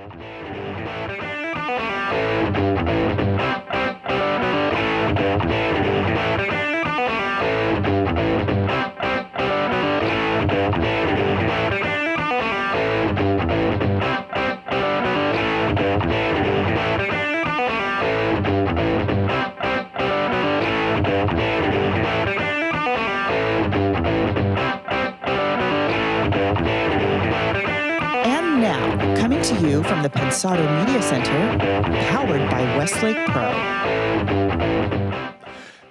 And now, coming to you from the Pensado Media Center, powered by Westlake Pro.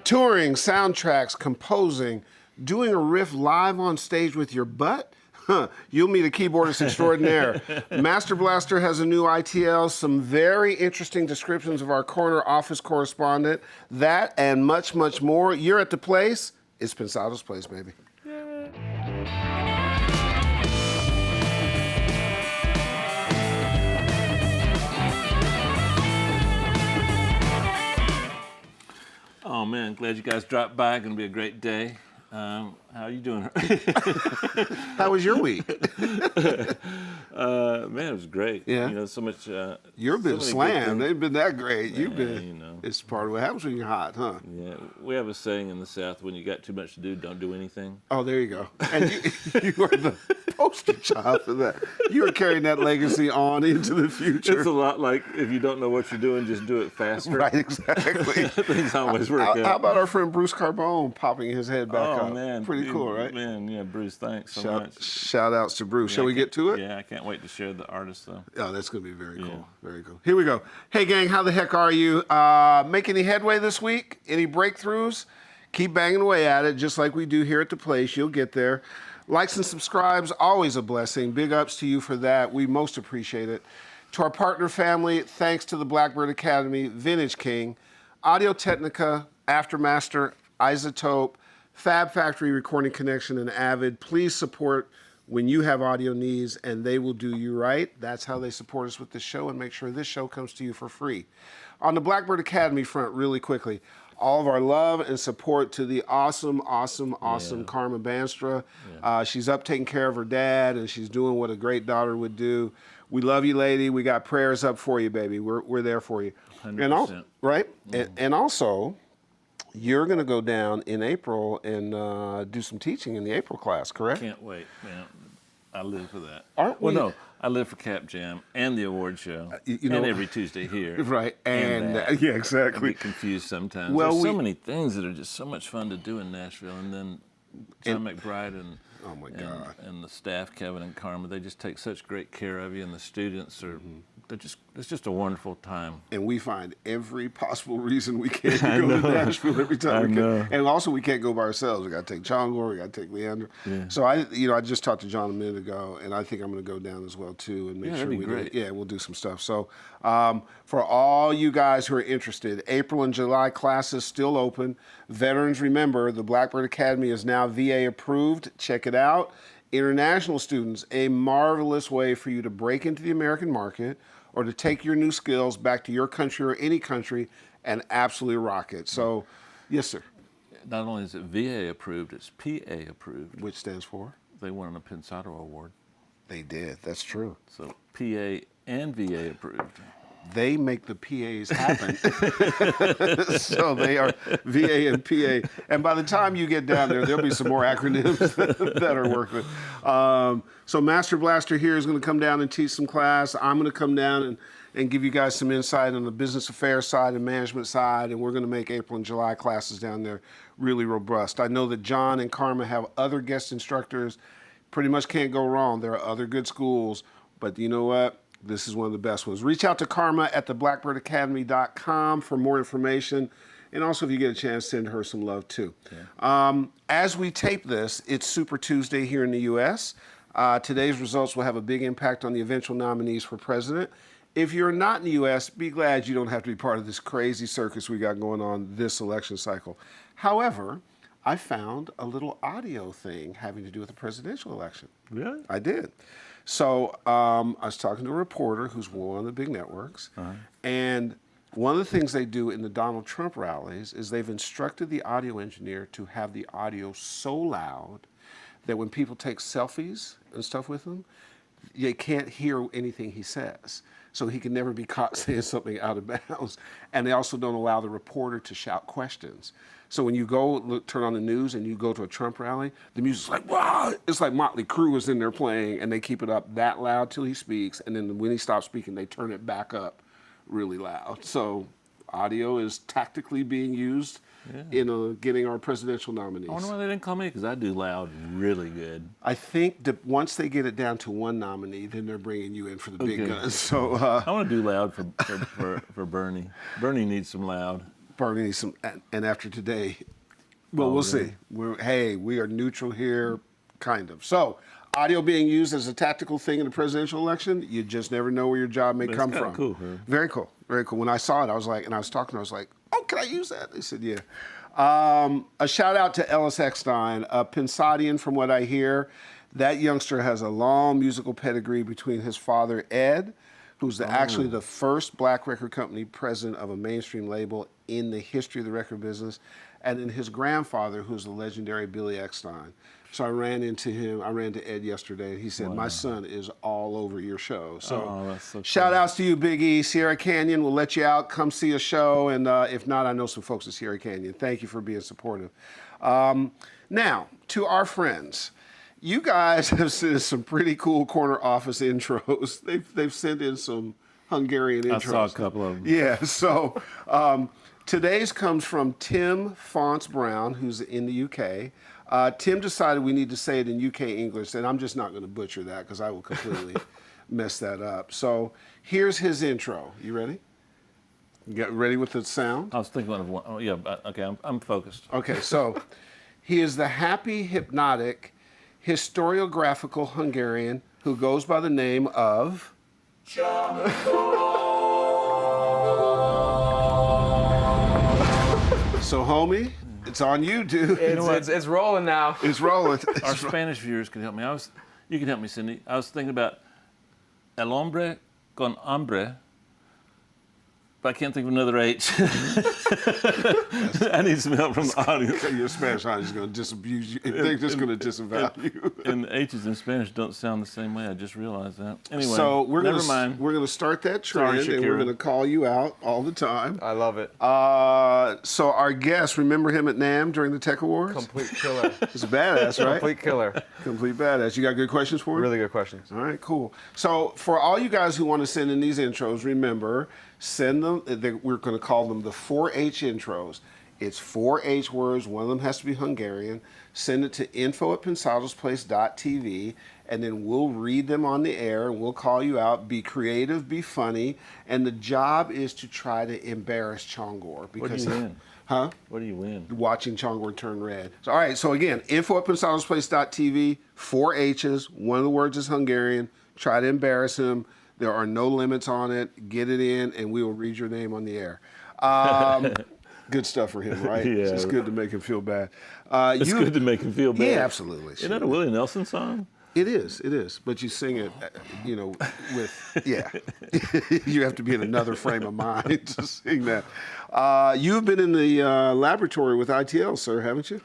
Touring, soundtracks, composing, doing a riff live on stage with your butt? Huh, you'll meet a keyboardist extraordinaire. Master Blaster has a new ITL, some very interesting descriptions of our corner office correspondent, that and much, much more. You're at the place. It's Pensado's place, baby. Oh man, glad you guys dropped by. Gonna be a great day. How are you doing? How was your week? Man, it was great. Yeah. You know, so much. You've been so slammed. They've been that great. Yeah, You've been. you know. It's part of what happens when you're hot, huh? Yeah, we have a saying in the South: when you got too much to do, don't do anything. Oh, there you go. And you are the poster child for that. You are carrying that legacy on into the future. It's a lot like if you don't know what you're doing, just do it faster. Right, exactly. Things always work out. How about our friend Bruce Carbone popping his head back up? Oh man, pretty cool, right? Man, yeah, Bruce, thanks so much. Shout outs to Bruce. Yeah, Shall we get to it? Yeah, I can't wait to share the artist though. Oh, that's going to be very cool. Yeah. Very cool. Here we go. Hey, gang, how the heck are you? Make any headway this week? Any breakthroughs? Keep banging away at it, just like we do here at the place. You'll get there. Likes and subscribes, always a blessing. Big ups to you for that. We most appreciate it. To our partner family, thanks to the Blackbird Academy, Vintage King, Audio Technica, Aftermaster, Isotope, Fab Factory Recording Connection, and Avid. Please support when you have audio needs, and they will do you right. That's how they support us with this show and make sure this show comes to you for free. On the Blackbird Academy front, really quickly, all of our love and support to the awesome Karma Banstra. Yeah. She's up taking care of her dad, and she's doing what a great daughter would do. We love you, lady. We got prayers up for you, baby. We're there for you. 100%. And also, right? Mm. And also, you're going to go down in April and do some teaching in the April class, correct? Can't wait, man. I live for that. Aren't we? Well, no, I live for Cap Jam and the award show, and every Tuesday here. Right, and yeah, exactly. I get confused sometimes. Well, there's so many things that are just so much fun to do in Nashville, and then John McBride and oh my God, and the staff, Kevin and Karma, they just take such great care of you, and the students are. It's just a wonderful time. And we find every possible reason we can't go to Nashville every time we can. And also we can't go by ourselves. We got to take Chongor, we got to take Leander. Yeah. So I just talked to John a minute ago, and I think I'm going to go down as well too and make sure we do. Yeah, we'll do some stuff. So for all you guys who are interested, April and July classes still open. Veterans, remember, the Blackbird Academy is now VA approved. Check it out. International students, a marvelous way for you to break into the American market or to take your new skills back to your country or any country and absolutely rock it. So, yes, sir. Not only is it VA approved, it's PA approved. Which stands for? They won a Pensado award. They did, that's true. So PA and VA approved. They make the PAs happen. So they are VA and PA. And by the time you get down there, there'll be some more acronyms that are worked with. So Master Blaster here is going to come down and teach some class. I'm going to come down and give you guys some insight on the business affairs side and management side. And we're going to make April and July classes down there really robust. I know that John and Karma have other guest instructors. Pretty much can't go wrong. There are other good schools. But you know what? This is one of the best ones. Reach out to Karma at theblackbirdacademy.com for more information. And also, if you get a chance, send her some love, too. Yeah. As we tape this, it's Super Tuesday here in the U.S. Today's results will have a big impact on the eventual nominees for president. If you're not in the U.S., be glad you don't have to be part of this crazy circus we got going on this election cycle. However, I found a little audio thing having to do with the presidential election. Really? I did. So I was talking to a reporter who's one of the big networks, and one of the things they do in the Donald Trump rallies is they've instructed the audio engineer to have the audio so loud that when people take selfies and stuff with them, you can't hear anything he says. So he can never be caught saying something out of bounds. And they also don't allow the reporter to shout questions. So when you go turn on the news and you go to a Trump rally, the music's like, wow! It's like Motley Crue is in there playing, and they keep it up that loud till he speaks, and then when he stops speaking, they turn it back up really loud. So audio is tactically being used in getting our presidential nominees. I wonder why they didn't call me, because I do loud really good. I think that once they get it down to one nominee, then they're bringing you in for the big guns. So I want to do loud for Bernie. Bernie needs some loud. Bernie needs some, and after today, well, we'll see. We are neutral here, kind of. So audio being used as a tactical thing in the presidential election, you just never know where your job may come from. Cool, huh? Very cool, very cool. When I saw it, I was like, and I was talking, I was like, oh, can I use that? They said, yeah. A shout out to Ellis Eckstein, a Pensadian from what I hear. That youngster has a long musical pedigree between his father, Ed, who's actually the first black record company president of a mainstream label in the history of the record business, and then his grandfather, who's the legendary Billy Eckstein. So I ran to Ed yesterday, and he said, my son is all over your show. So, that's so cool. Shout outs to you, Big E. Sierra Canyon, we'll let you out, come see a show, and if not, I know some folks at Sierra Canyon. Thank you for being supportive. Now, to our friends. You guys have sent some pretty cool corner office intros. They've sent in some Hungarian intros. I saw a couple of them. Yeah, so today's comes from Tim Fonts Brown, who's in the UK. Tim decided we need to say it in UK English, and I'm just not going to butcher that because I will completely mess that up. So here's his intro. You ready? You get ready with the sound? I was thinking of one. Oh, yeah, okay, I'm focused. Okay, so he is the happy, hypnotic, historiographical Hungarian who goes by the name of... So, homie, it's on you, dude. It's rolling now. It's rolling. Our Spanish viewers can help me. You can help me, Cindy. I was thinking about el hombre con hambre, but I can't think of another H. I need some help from the audience. Your Spanish audience is going to disabuse you. They're just going to disavow you. And the H's in Spanish don't sound the same way. I just realized that. Anyway, so never mind. We're going to start that trend, Sorry, and we're Shakira. going to call you out all the time. I love it. So our guest, remember him at NAMM during the Tech Awards? Complete killer. He's a badass, right? Complete killer. Complete badass. You got good questions for him? Really good questions. All right, cool. So for all you guys who want to send in these intros, remember, send them. We're going to call them the 4H intros. It's 4H words. One of them has to be Hungarian. Send it to info@pensadosplace.tv, and then we'll read them on the air, and we'll call you out. Be creative, be funny, and the job is to try to embarrass Chongor. What do you win? Huh? What do you win? Watching Chongor turn red. So, all right, so again, info@pensadosplace.tv, 4 H's. One of the words is Hungarian. Try to embarrass him. There are no limits on it. Get it in, and we will read your name on the air. Good stuff for him, right? Yeah. It's good to make him feel bad. It's good to make him feel bad. Yeah, absolutely. Isn't that a Willie Nelson song? It is. But you sing it, with, yeah. You have to be in another frame of mind to sing that. You've been in the laboratory with ITL, sir, haven't you?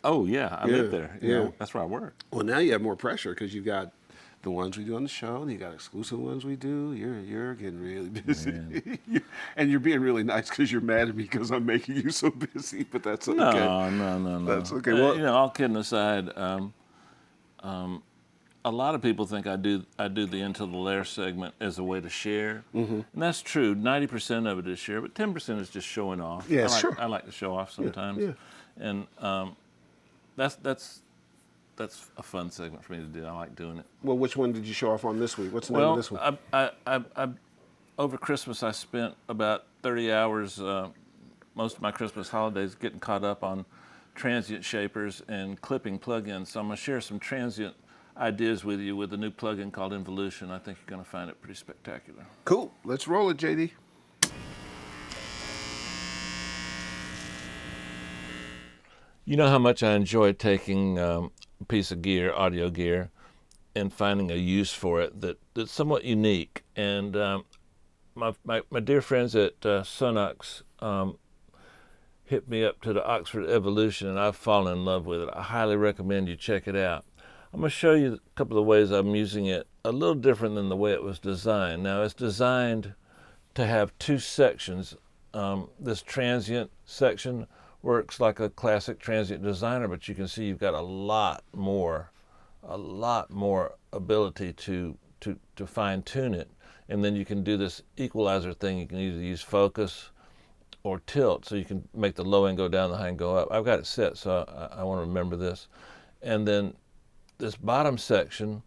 Oh, yeah. I live there. You know, that's where I work. Well, now you have more pressure because you've got the ones we do on the show, and you got exclusive ones we do. You're getting really busy, and you're being really nice because you're mad at me because I'm making you so busy. But that's okay. No. That's okay. Well, all kidding aside, a lot of people think I do the Into the Lair segment as a way to share, and that's true. 90% of it is share, but 10% is just showing off. Yeah, sure. I like to show off sometimes, and that's a fun segment for me to do. I like doing it. Well, which one did you show off on this week? What's the name of this one? I over Christmas I spent about 30 hours, most of my Christmas holidays, getting caught up on transient shapers and clipping plugins. So I'm going to share some transient ideas with you with a new plugin called Involution. I think you're going to find it pretty spectacular. Cool. Let's roll it, JD. You know how much I enjoy taking a piece of gear, audio gear, and finding a use for it that's somewhat unique. And my dear friends at Sunux hit me up to the Oxford Evolution, and I've fallen in love with it. I highly recommend you check it out. I'm going to show you a couple of ways I'm using it, a little different than the way it was designed. Now, it's designed to have two sections. This transient section works like a classic transient designer, but you can see you've got a lot more ability to fine tune it. And then you can do this equalizer thing. You can either use focus or tilt, so you can make the low end go down, the high end go up. I've got it set, so I want to remember this. And then this bottom section,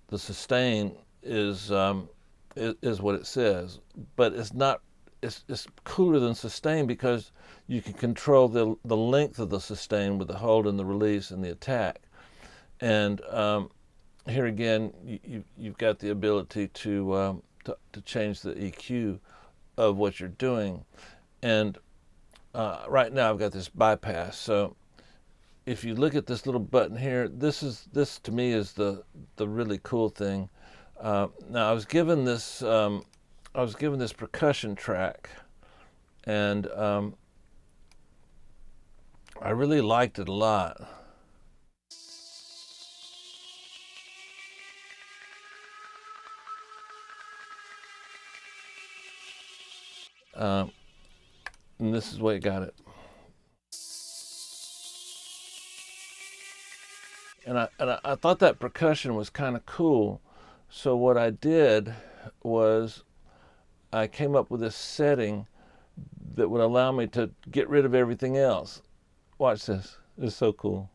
the sustain, is what it says, but it's not. It's cooler than sustain because you can control the length of the sustain with the hold and the release and the attack. And here again, you've got the ability to change the EQ of what you're doing. And right now I've got this bypass. So if you look at this little button here, this to me is the really cool thing. Now I was given this percussion track, and I really liked it a lot. And this is the way it got it. And I thought that percussion was kind of cool. So what I did was I came up with this setting that would allow me to get rid of everything else. Watch this. It's so cool.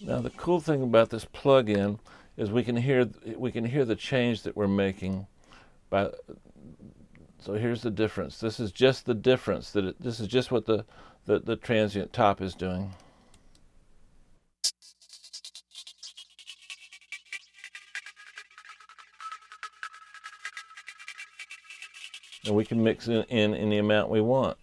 Now the cool thing about this plug-in is we can hear the change that we're making. So here's the difference. This is just the difference. This is just what the transient top is doing. And we can mix in any amount we want.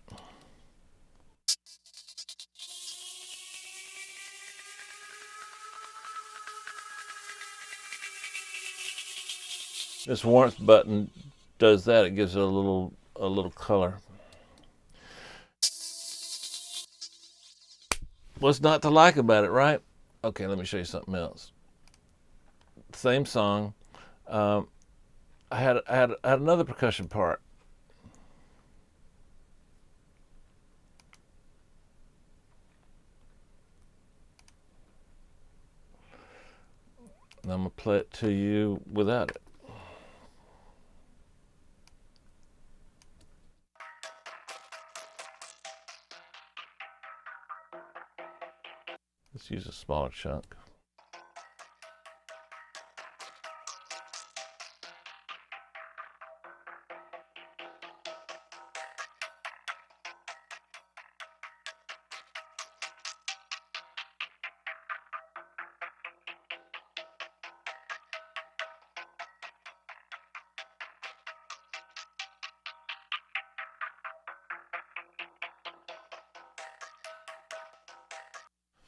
This warmth button does that. It gives it a little color. What's not to like about it, right? Okay, let me show you something else. Same song. I had another percussion part. And I'm gonna play it to you without it. Let's use a smaller chunk.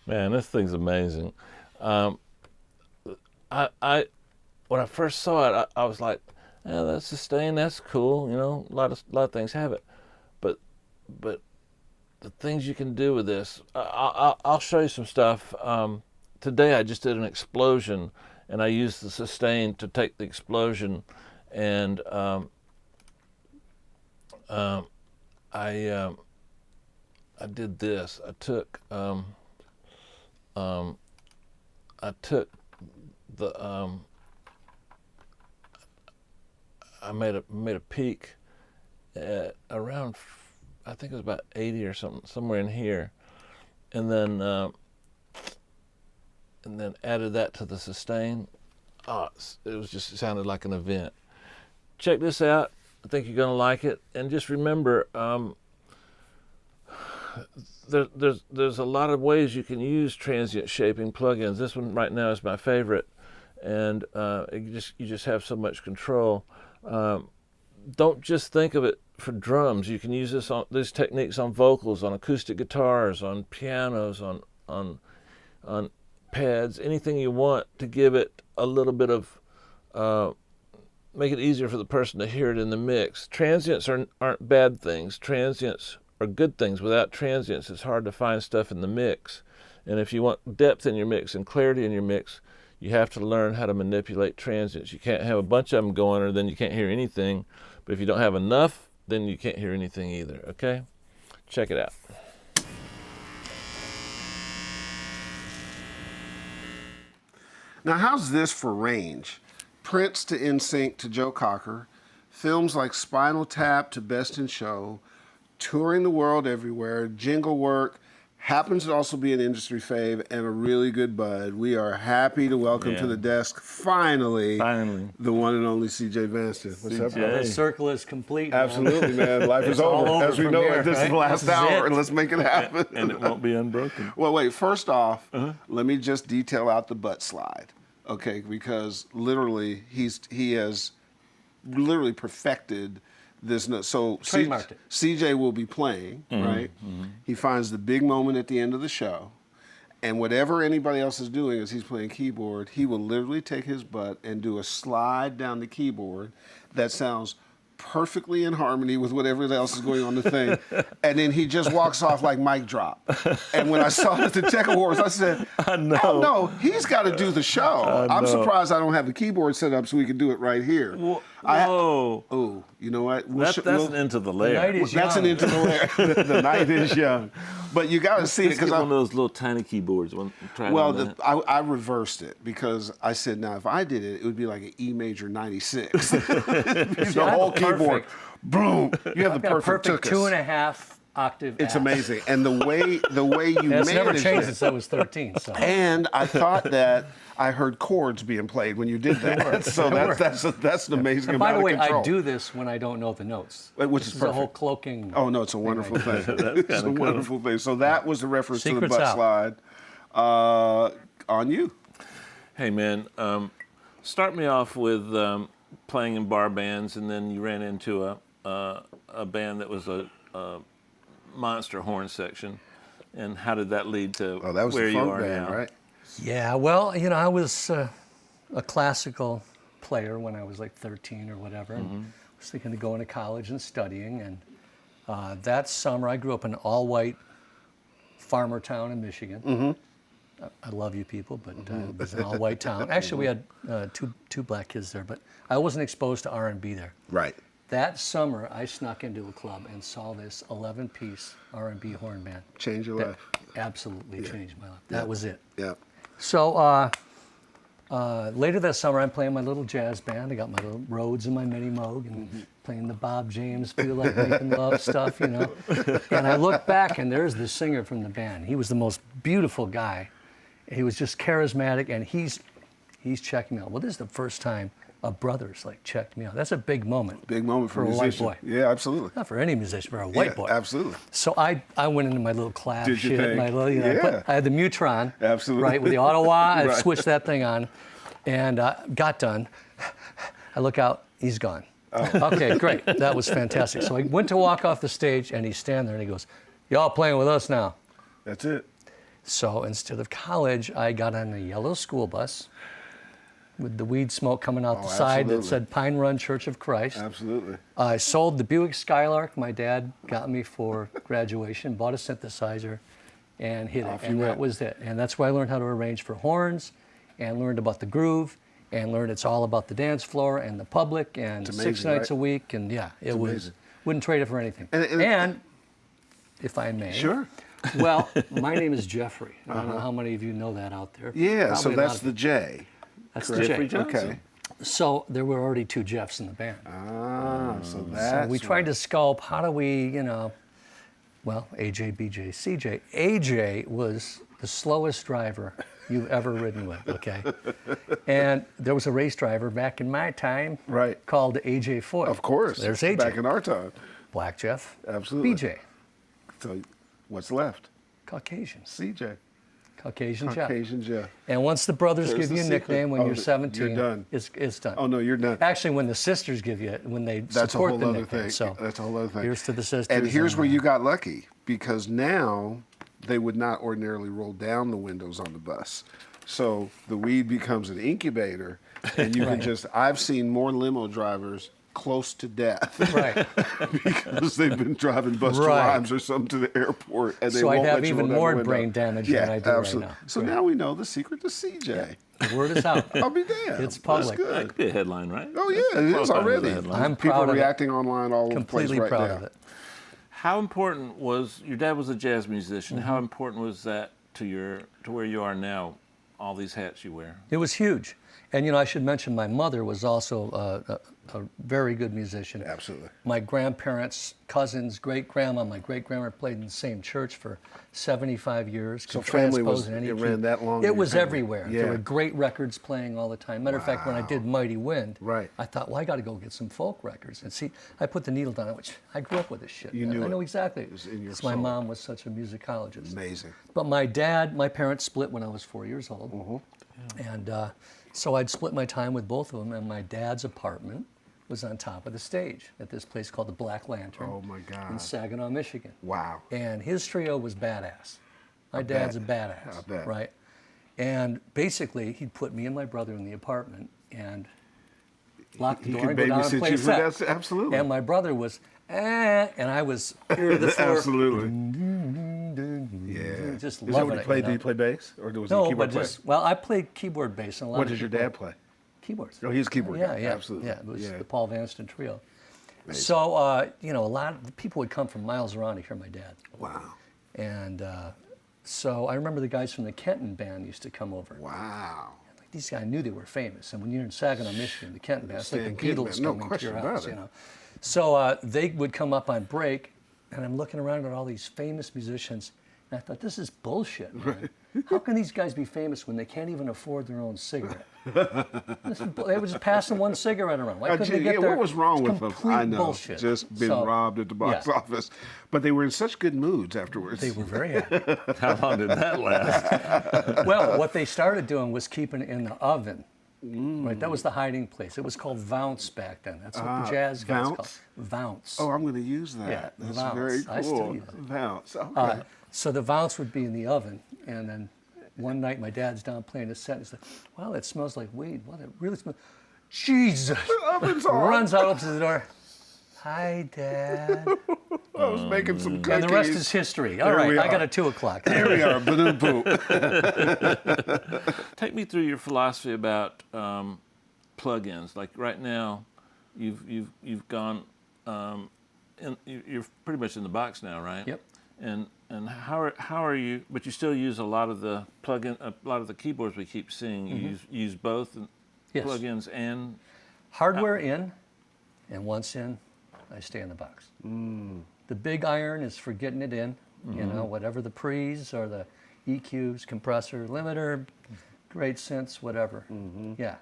Man, this thing's amazing. When I first saw it, I was like, "Yeah, that's sustain. That's cool. You know, a lot of things have it, but the things you can do with this, I'll show you some stuff. Today I just did an explosion, and I used the sustain to take the explosion, and I did this. I made a peak at around, I think it was about 80 or something, somewhere in here, and then added that to the sustain. Oh, it sounded like an event. Check this out. I think you're gonna like it, and just remember, there's a lot of ways you can use transient shaping plugins. This one right now is my favorite, and you just have so much control. don't just think of it for drums. You can use these techniques on vocals, on acoustic guitars, on pianos, on pads, anything you want to give it a little bit of, make it easier for the person to hear it in the mix. Transients aren't bad things. Transients are good things. Without transients, it's hard to find stuff in the mix. And if you want depth in your mix and clarity in your mix, you have to learn how to manipulate transients. You can't have a bunch of them going, or then you can't hear anything. But if you don't have enough, then you can't hear anything either, okay? Check it out. Now, how's this for range? Prince to NSYNC to Joe Cocker, films like Spinal Tap to Best in Show, touring the world everywhere, jingle work, happens to also be an industry fave and a really good bud. We are happy to welcome to the desk, finally, the one and only CJ Vanston. What's up, brother? The circle is complete. Absolutely, man. Life is over. As we know it, this is the last hour, and let's make it happen. And it won't be unbroken. Well, wait, first off, let me just detail out the butt slide, okay? Because literally, he has literally perfected this. So CJ will be playing, right? He finds the big moment at the end of the show, and whatever anybody else is doing as he's playing keyboard, he will literally take his butt and do a slide down the keyboard that sounds perfectly in harmony with whatever else is going on the thing, and then he just walks off like mic drop. And when I saw it at the Tech Awards, I said, "Oh no, he's got to do the show." I'm surprised I don't have the keyboard set up so we can do it right here. Whoa. You know what? That's an Into the Lair. That's an Into the Lair. The night is young. But you got to see it because one of those little tiny keyboards. I reversed it because I said, now if I did it, it would be like an E major 96. The whole keyboard, boom. You have the perfect 2.5 octave. It's amazing, and the way you manage it's never changed since I was 13. So. And I thought that I heard chords being played when you did that. So that's an amazing and by amount the way, of control. I do this when I don't know the notes. Which is perfect. The whole cloaking. Oh no, it's a wonderful thing. It's a wonderful thing. So that was the reference to the Secrets butt out. slide. On you. Hey man, start me off with playing in bar bands, and then you ran into a band that was a monster horn section. And how did that lead to that was where the you funk are band, now? right? Yeah, well, I was a classical player when I was like 13 or whatever. And I was thinking of going to college and studying. And that summer, I grew up in an all-white farmer town in Michigan. I love you people, but it was an all-white town. Actually, we had two black kids there, but I wasn't exposed to R&B there. Right. That summer, I snuck into a club and saw this 11-piece R&B horn band. Changed your life. Absolutely changed my life. That was it. Yeah. So later that summer, I'm playing my little jazz band. I got my little Rhodes and my Mini Moog and playing the Bob James Feel Like Making Love stuff, And I look back, and there's the singer from the band. He was the most beautiful guy. He was just charismatic, and he's checking me out. Well, this is the first time a brother's checked me out. That's a big moment. Big moment for a musician. white boy. Yeah, absolutely. Not for any musician, for a white boy. Absolutely. So I went into my little class Did you shit. think? My little, I had the Mutron. Absolutely. Right, with the Ottawa. I Right. switched that thing on and got done. I look out, he's gone. Oh. Okay, great. That was fantastic. So I went to walk off the stage, and he's standing there, and he goes, "Y'all playing with us now." That's it. So instead of college, I got on a yellow school bus with the weed smoke coming out the side that said Pine Run Church of Christ. Absolutely. I sold the Buick Skylark my dad got me for graduation, bought a synthesizer, and hit it. And that was it. And that's where I learned how to arrange for horns, and learned about the groove, and learned it's all about the dance floor and the public, and It's amazing, 6 nights right? a week. And yeah, it was, amazing. wouldn't trade it for anything. And if I may. Sure. Well, my name is Jeffrey. I don't know how many of you know that out there. Yeah, Probably so a that's lot the of J. That's Correct. the J. Okay. So there were already 2 Jeffs in the band. So So that's we tried to sculpt, how do we, well, AJ, BJ, CJ. AJ was the slowest driver you've ever ridden with, okay? And there was a race driver back in my time called AJ Foy. Of course. There's AJ. Back in our time. Black Jeff. Absolutely. BJ. So what's left? Caucasian. CJ. Caucasian Jeff. Caucasian Jeff. And once the brothers There's give the you a secret. nickname when Oh, you're you're 17, done. it's done. Oh, no, you're done. Actually, when the sisters give you it, when they That's a support whole the other nickname. thing. So That's a whole other thing. here's to the sisters. And here's where you got lucky, because now they would not ordinarily roll down the windows on the bus. So the weed becomes an incubator, and you can just, I've seen more limo drivers close to death Right. because they've been driving Buster Right. Rhymes or something to the airport, and they So I'd won't have let you even roll down more the window. brain damage Yeah, than I do absolutely. right now. So Great. now we know the secret to CJ. The word is out. I'll be damned. It's public. That's That good. could be a headline, right? Oh yeah, it is already. I'm People proud of it. reacting online all over the place Completely right proud now. of it. How important was your dad was a jazz musician? Mm-hmm. How important was that to where you are now? All these hats you wear. It was huge. And, I should mention my mother was also a very good musician. Absolutely. My grandparents, cousins, great-grandma, my great-grandma played in the same church for 75 years. So could family was- transpose in any it key. ran that long in It your was family. everywhere. Yeah. There were great records playing all the time. Matter of fact, when I did Mighty Wind, Right. I thought, well, I got to go get some folk records. And see, I put the needle down, which I grew up with this shit. You man. knew I know it. exactly. It was in your Because my soul. mom was such a musicologist. Amazing. But my parents split when I was 4 years old. Mm-hmm. And so I'd split my time with both of them, and my dad's apartment was on top of the stage at this place called the Black Lantern Oh my God. in Saginaw, Michigan. Wow. And his trio was badass. My dad's a badass, I bet. right? And basically, he'd put me and my brother in the apartment and lock the He door could and go down and babysit play you a for set. that. Absolutely. And my brother was, and I was ear to the floor. Absolutely. Yeah. Just Is that loving what he it, played? you know? Did he play bass, or was he a No, keyboard but player? just, well, I played keyboard bass. And a lot What of did your people- dad play? Keyboards. Oh, he's a keyboard Yeah, guy. yeah, Absolutely. Yeah, it was Yeah. the Paul Vanston trio. So, a lot of the people would come from miles around to hear my dad. Wow. And so I remember the guys from the Kenton band used to come over. Wow. Like, these guys knew they were famous. And when you're in Saginaw, Michigan, the Kenton band, it's like the Stan Kenton Beatles band, no coming to question your about house, it. So they would come up on break, and I'm looking around at all these famous musicians, and I thought, this is bullshit, man. How can these guys be famous when they can't even afford their own cigarette? They were just passing one cigarette around. Why couldn't they get their, what was wrong it's with them? complete I know. bullshit. Just been So, robbed at the box yeah. office. But they were in such good moods afterwards. They were very happy. How long did that last? Well, what they started doing was keeping it in the oven. Right, that was the hiding place. It was called Vounce back then. That's what the jazz guys called Vounce? Vounce. Oh, I'm going to use that. Yeah, That's Vounce. very I still cool. use it. Vounce. Okay. So the Vounce would be in the oven, and then one night my dad's down playing a set, and he's like, "Well, it smells like weed. What it really smells." Jesus! Oven's on. Runs out, opens the door. Hi, Dad. I was making some cookies. And the rest is history. All There right, we I got are. a 2 o'clock. Here we are. Ba-doom poop. Take me through your philosophy about plugins. Like right now, you've gone, you're pretty much in the box now, right? Yep. And how are you? But you still use a lot of the a lot of the keyboards we keep seeing. You use both Yes. plugins and Hardware in, and once in, I stay in the box. The big iron is for getting it in, whatever the pre's or the EQs, compressor, limiter, great synths, whatever. Yeah.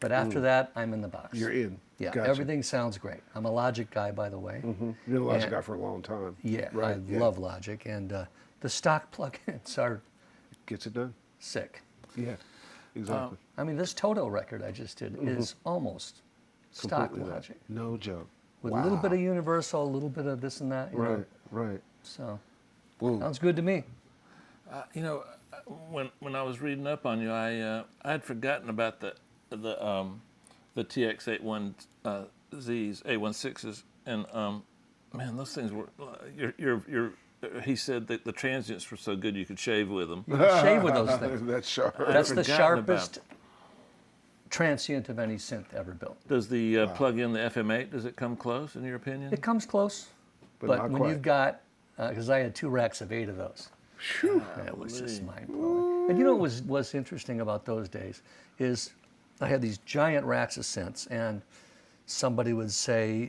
But after that, I'm in the box. You're in. Yeah, Gotcha. everything sounds great. I'm a Logic guy, by the way. You've been a Logic And- guy for a long time. Yeah, Right. I love Logic, and the stock plugins are Gets it done. sick. Yeah. Exactly. I mean, this Toto record I just did is almost stock Completely that. Logic. No joke. With a little bit of Universal, a little bit of this and that. You know? Right. So, Whoa. sounds good to me. when I was reading up on you, I had forgotten about the TX81 Zs, A16s, and man, those things were. He said that the transients were so good you could shave with them. Shave with those things. That's sharp. That's the forgotten about sharpest transient of any synth ever built. Does the plug in the FM8? Does it come close in your opinion? It comes close, But but not when quite. you've got, because I had 2 racks of 8 of those. It was just mind blowing. And you know what was interesting about those days is I had these giant racks of synths, and somebody would say,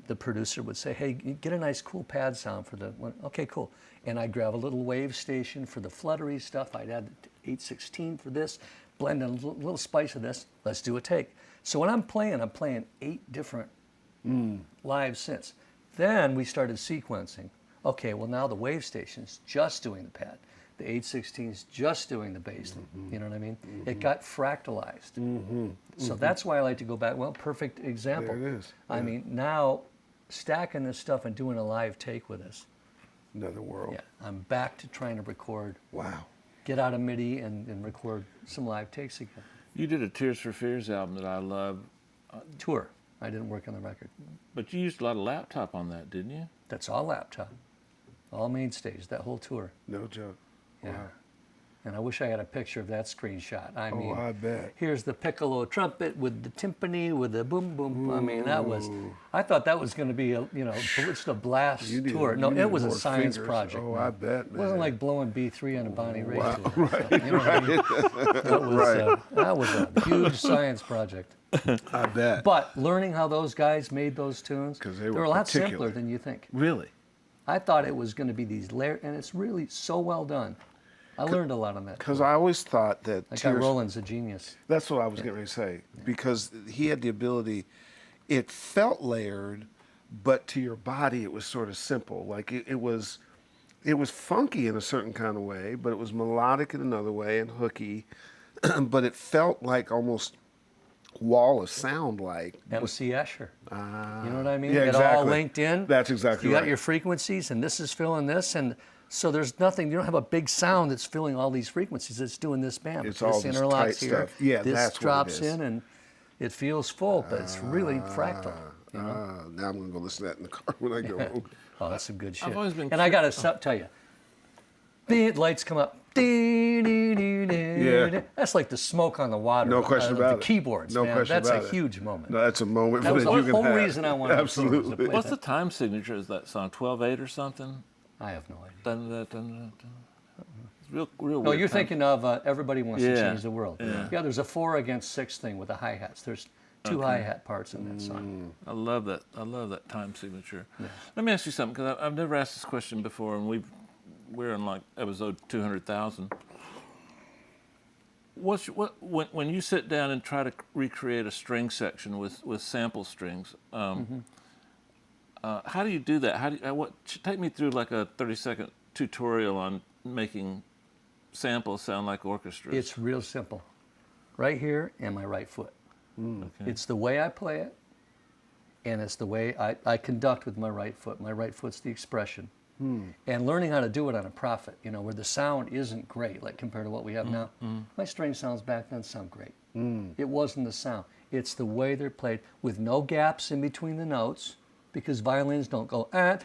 the producer would say, "Hey, get a nice cool pad sound for the one." Okay, cool. And I'd grab a little wave station for the fluttery stuff. I'd add the 816 for this, blend in a little spice of this. Let's do a take. So when I'm playing 8 different live synths. Then we started sequencing. Okay, well now the wave station's just doing the pad. the 8/16s just doing the bass. You know what I mean? It got fractalized. So that's why I like to go back. Well, perfect example. There it is. I mean, now stacking this stuff and doing a live take with us. Another world. Yeah, I'm back to trying to record, Wow. get out of MIDI and record some live takes again. You did a Tears for Fears album that I love, Tour. I didn't work on the record. but you used a lot of laptop on that, didn't you? That's all laptop, all main stage, that whole tour. No joke. Yeah. Wow. And I wish I had a picture of that screenshot. I mean, I bet. here's the piccolo trumpet with the timpani, with the boom boom. I mean, I thought that was going to be just a blast You need- tour. you No, need it was a more science fingers. project. Oh, man. I bet, It wasn't man. like blowing B3 on a Bonnie Raitt Wow, tour. right, You know what I mean? That was a huge science project. I bet. But learning how those guys made those tunes, 'Cause they they're were a lot particular. simpler than you think. Really? I thought it was going to be these layers, and it's really so well done. I learned a lot on that. Because I always thought that That guy Roland's a genius. That's what I was getting ready to say. Because he had the ability, it felt layered, but to your body it was sort of simple. Like it was funky in a certain kind of way, but it was melodic in another way and hooky. But it felt like almost wall of sound like. MC Escher. You know what I mean? Yeah, It all exactly. linked in. That's exactly You got right. your frequencies, and this is filling this, and so there's nothing. You don't have a big sound that's filling all these frequencies. It's doing this band. It's this all this interlocks tight here. stuff. Yeah, this that's what it drops is. in, and it feels full, but it's really fractal. You know? Now I'm going to go listen to that in the car when I go home. Oh, that's some good shit. always been and I got to tell you, the lights come up. Yeah. That's like the smoke on the water. No question of about the it. keyboards, No man. question That's about a it. huge moment. No, that's a moment That was that the you can whole have. reason I wanted to Absolutely. play What's the time signature of that song? 12/8 or something? I have no idea. Dun, dun, dun, dun, dun. It's real No, weird you're time. thinking of Everybody Wants to Yeah. Change the World. Yeah. There's a 4-against-6 thing with the hi-hats. There's two hi-hat parts in that song. I love that. I love that time signature. Let me ask you something, because I've never asked this question before, and we're in like episode 200,000. When you sit down and try to recreate a string section with sample strings, how do you do that? Take me through like a 30-second tutorial on making samples sound like orchestras. It's real simple. Right here and my right foot. Okay. It's the way I play it, and it's the way I conduct with my right foot. My right foot's the expression. And learning how to do it on a Prophet, where the sound isn't great, like compared to what we have now. My string sounds back then sound great. It wasn't the sound. It's the way they're played with no gaps in between the notes, because violins don't go But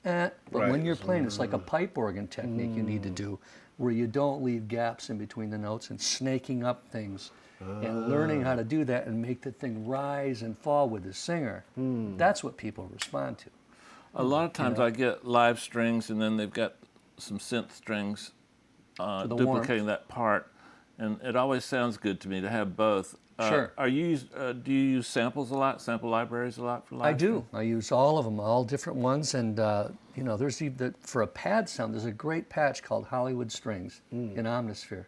Right. when you're playing, it's like a pipe organ technique you need to do, where you don't leave gaps in between the notes and snaking up things. And learning how to do that and make the thing rise and fall with the singer. That's what people respond to. A lot of times I get live strings, and then they've got some synth strings the duplicating that part, and it always sounds good to me to have both. Sure. Do you use samples a lot, sample libraries a lot for live? I do. I use all of them, all different ones, and there's for a pad sound. There's a great patch called Hollywood Strings in Omnisphere.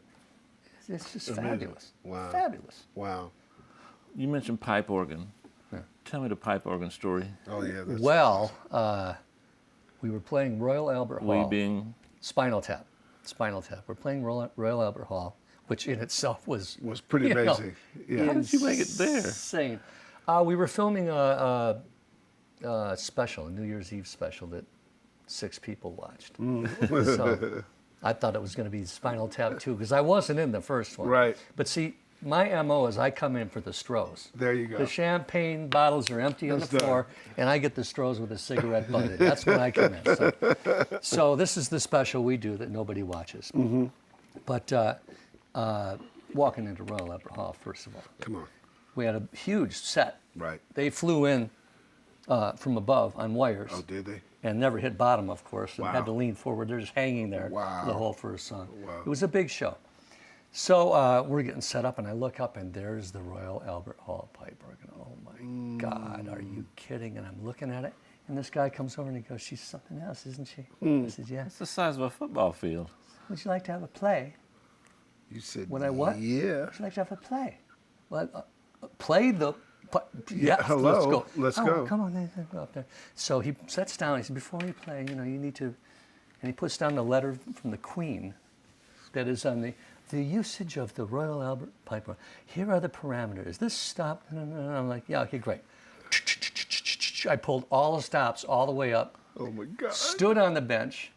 It's just fabulous. Wow. Fabulous. Wow. You mentioned pipe organ. Yeah. Tell me the pipe organ story. Oh, yeah. That's, Well, we were playing Royal Albert Hall. We being Spinal Tap. We're playing Royal Albert Hall, which in itself was pretty you know, amazing. Yeah. How did you make it there? Insane. We were filming a special, a New Year's Eve special that 6 people watched. So I thought it was going to be Spinal Tap 2, because I wasn't in the first one. Right. But see, my MO is I come in for the Strohs. There you go. The champagne bottles are empty on the That's floor, and I get the Strohs with a cigarette butt in. That's when I come in. So this is the special we do that nobody watches. But walking into Royal Albert Hall, first of all, Come on. we had a huge set. Right. They flew in from above on wires. Oh, did they? And never hit bottom, of course, and Wow. had to lean forward. They're just hanging there Wow. the whole first song. Wow. It was a big show. So we're getting set up, and I look up, and there's the Royal Albert Hall pipe organ. Oh, my God, are you kidding? And I'm looking at it, and this guy comes over, and he goes, she's something else, isn't she? I said, yeah. It's the size of a football field. Would you like to have a play? You said, When I what? Yeah. Would you like to have a play? Well, play the... Yeah, hello, let's let's go. Come on, let's go up there. So he sits down. He said, before you play, you need to... And he puts down the letter from the Queen that is on the usage of the Royal Albert Pipe. Here are the parameters. This stop. I'm like, yeah, okay, great. I pulled all the stops all the way up. Oh my God. Stood on the bench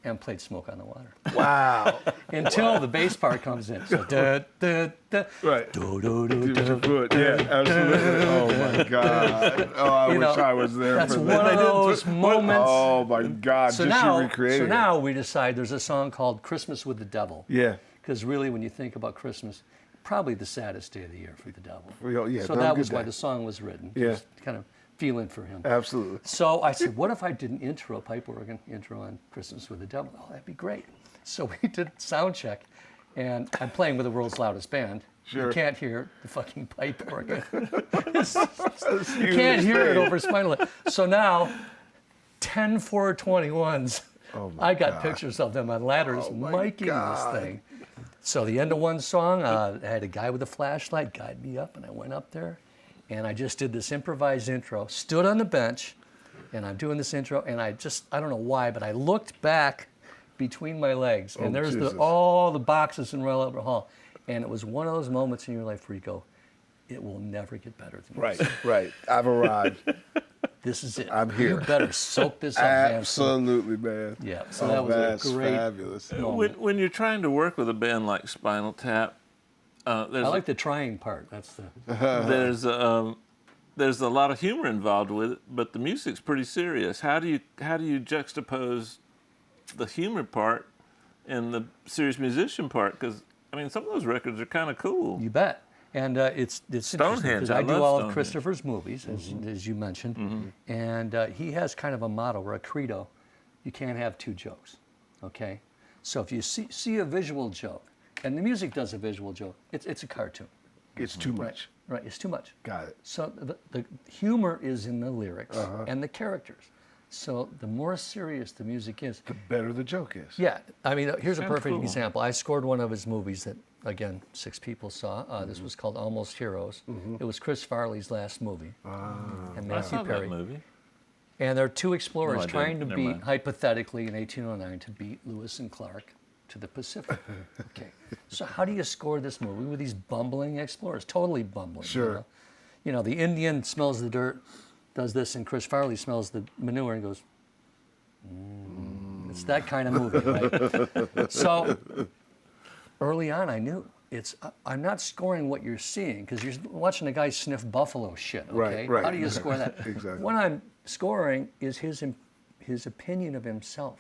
and played Smoke on the Water. Wow. Until the bass part comes in. So da da da. Right. Do do do Give it your do. foot. Yeah, absolutely. Oh my God. Oh, I You wish know, I was there that's for one that. of those moments. Oh my God. So Just now, you recreating so it. now we decide there's a song called "Christmas with the Devil." Yeah. Because really, when you think about Christmas, probably the saddest day of the year for the devil. Well, yeah, so not a that good was why day. the song was written. Yeah. Just kind of feeling for him. Absolutely. So I said, what if I did an pipe organ intro on Christmas with the Devil? Oh, that'd be great. So we did sound check, and I'm playing with the world's loudest band. Sure. You can't hear the fucking pipe organ. You Huge can't hear it thing. over spinal. So now, 10 421s. Oh my I got God. pictures of them on ladders Oh my miking God. this thing. So the end of one song, I had a guy with a flashlight guide me up, and I went up there, and I just did this improvised intro, stood on the bench, and I'm doing this intro, and I don't know why, but I looked back between my legs, and Oh, there's Jesus. all the boxes in Royal Albert Hall. And it was one of those moments in your life where you go, it will never get better than this. Right. I've arrived. This is it. I'm here. You better soak this up, man. Absolutely, man. Yeah, so Oh, that was that's a great fabulous. moment. When you're trying to work with a band like Spinal Tap, there's I like the trying part. That's the. there's a lot of humor involved with it, but the music's pretty serious. How do you juxtapose the humor part and the serious musician part? Because I mean, some of those records are kind of cool. You bet. And it's interesting Stonehenge, because I I do love all of Stonehenge. Christopher's movies, as you mentioned, and he has kind of a motto or a credo: you can't have two jokes. Okay, so if you see a visual joke, and the music does a visual joke, it's a cartoon. It's too much. Right, it's too much. Got it. So the humor is in the lyrics and the characters. So the more serious the music is, The better the joke is. yeah, I mean, here's a Sounds perfect cool. example. I scored one of his movies that, again, 6 people saw. This was called Almost Heroes. It was Chris Farley's last movie. And I Matthew saw Perry. that movie. And there are 2 explorers No, I didn't. trying to Never beat, mind. hypothetically, in 1809, to beat Lewis and Clark to the Pacific. Okay, so how do you score this movie with these bumbling explorers? Totally bumbling. Sure. You know, the Indian smells the dirt, does this, and Chris Farley smells the manure and goes, It's that kind of movie, right? So early on, I knew I'm not scoring what you're seeing because you're watching a guy sniff buffalo shit. Okay, Right. How do you score that? Exactly. What I'm scoring is his opinion of himself.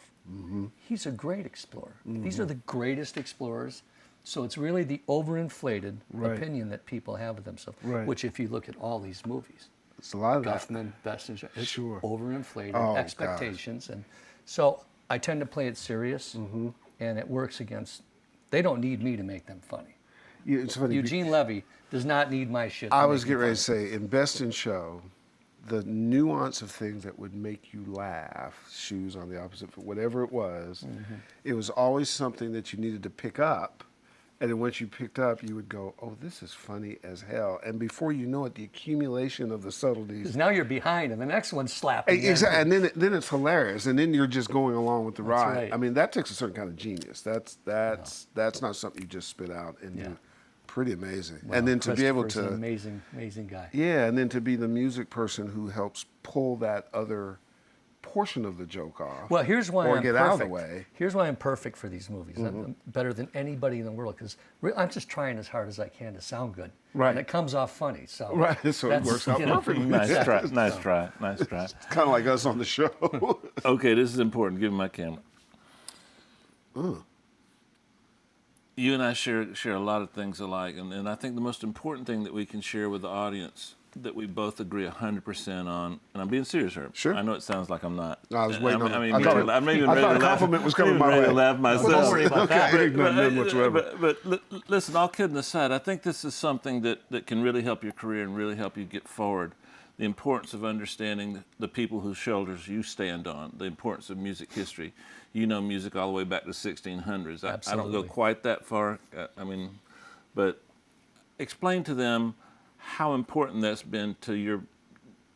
He's a great explorer. These are the greatest explorers. So it's really the overinflated Right. opinion that people have of themselves. Right. Which, if you look at all these movies, It's a lot of that. Guffman, Bessinger, it's Sure. overinflated Oh, expectations, and so I tend to play it serious, and it works against. They don't need me to make them funny. Yeah, it's funny. Eugene Levy does not need my shit. To I make was him getting ready to funny. say, in Best in Show, the nuance of things that would make you laugh, shoes on the opposite foot, whatever it was always something that you needed to pick up. And then once you picked up, you would go, oh, this is funny as hell. And before you know it, the accumulation of the subtleties. Because now you're behind, and the next one's slapping. you. Exactly. And then it's hilarious. And then you're just going along with the ride. right. I mean, that takes a certain kind of genius. That's not something you just spit out and Yeah. do. Pretty amazing. Well, and then to be able Christopher's to. an amazing, amazing guy. Yeah, and then to be the music person who helps pull that other portion of the joke off. Well, here's why or I'm get perfect. out of the way. Here's why I'm perfect for these movies. I'm better than anybody in the world because I'm just trying as hard as I can to sound good. Right. And it comes off funny. So Right, so it that's, works out you know, perfectly. Nice try. Nice try. Nice try. Kind of like us on the show. Okay, this is important. Give me my camera. You and I share a lot of things alike, and I think the most important thing that we can share with the audience that we both agree 100% on, and I'm being serious here. Sure. I know it sounds like I'm not. No, I was waiting on it. I mean, I thought maybe- I'm even I ready thought to a laugh. compliment was coming even my ready way. to laugh myself. Don't worry about that. Okay, none whatsoever. But listen, all kidding aside, I think this is something that can really help your career and really help you get forward. The importance of understanding the people whose shoulders you stand on, the importance of music history. You know music all the way back to 1600s. I don't Absolutely. go quite that far. But explain to them how important that's been to your,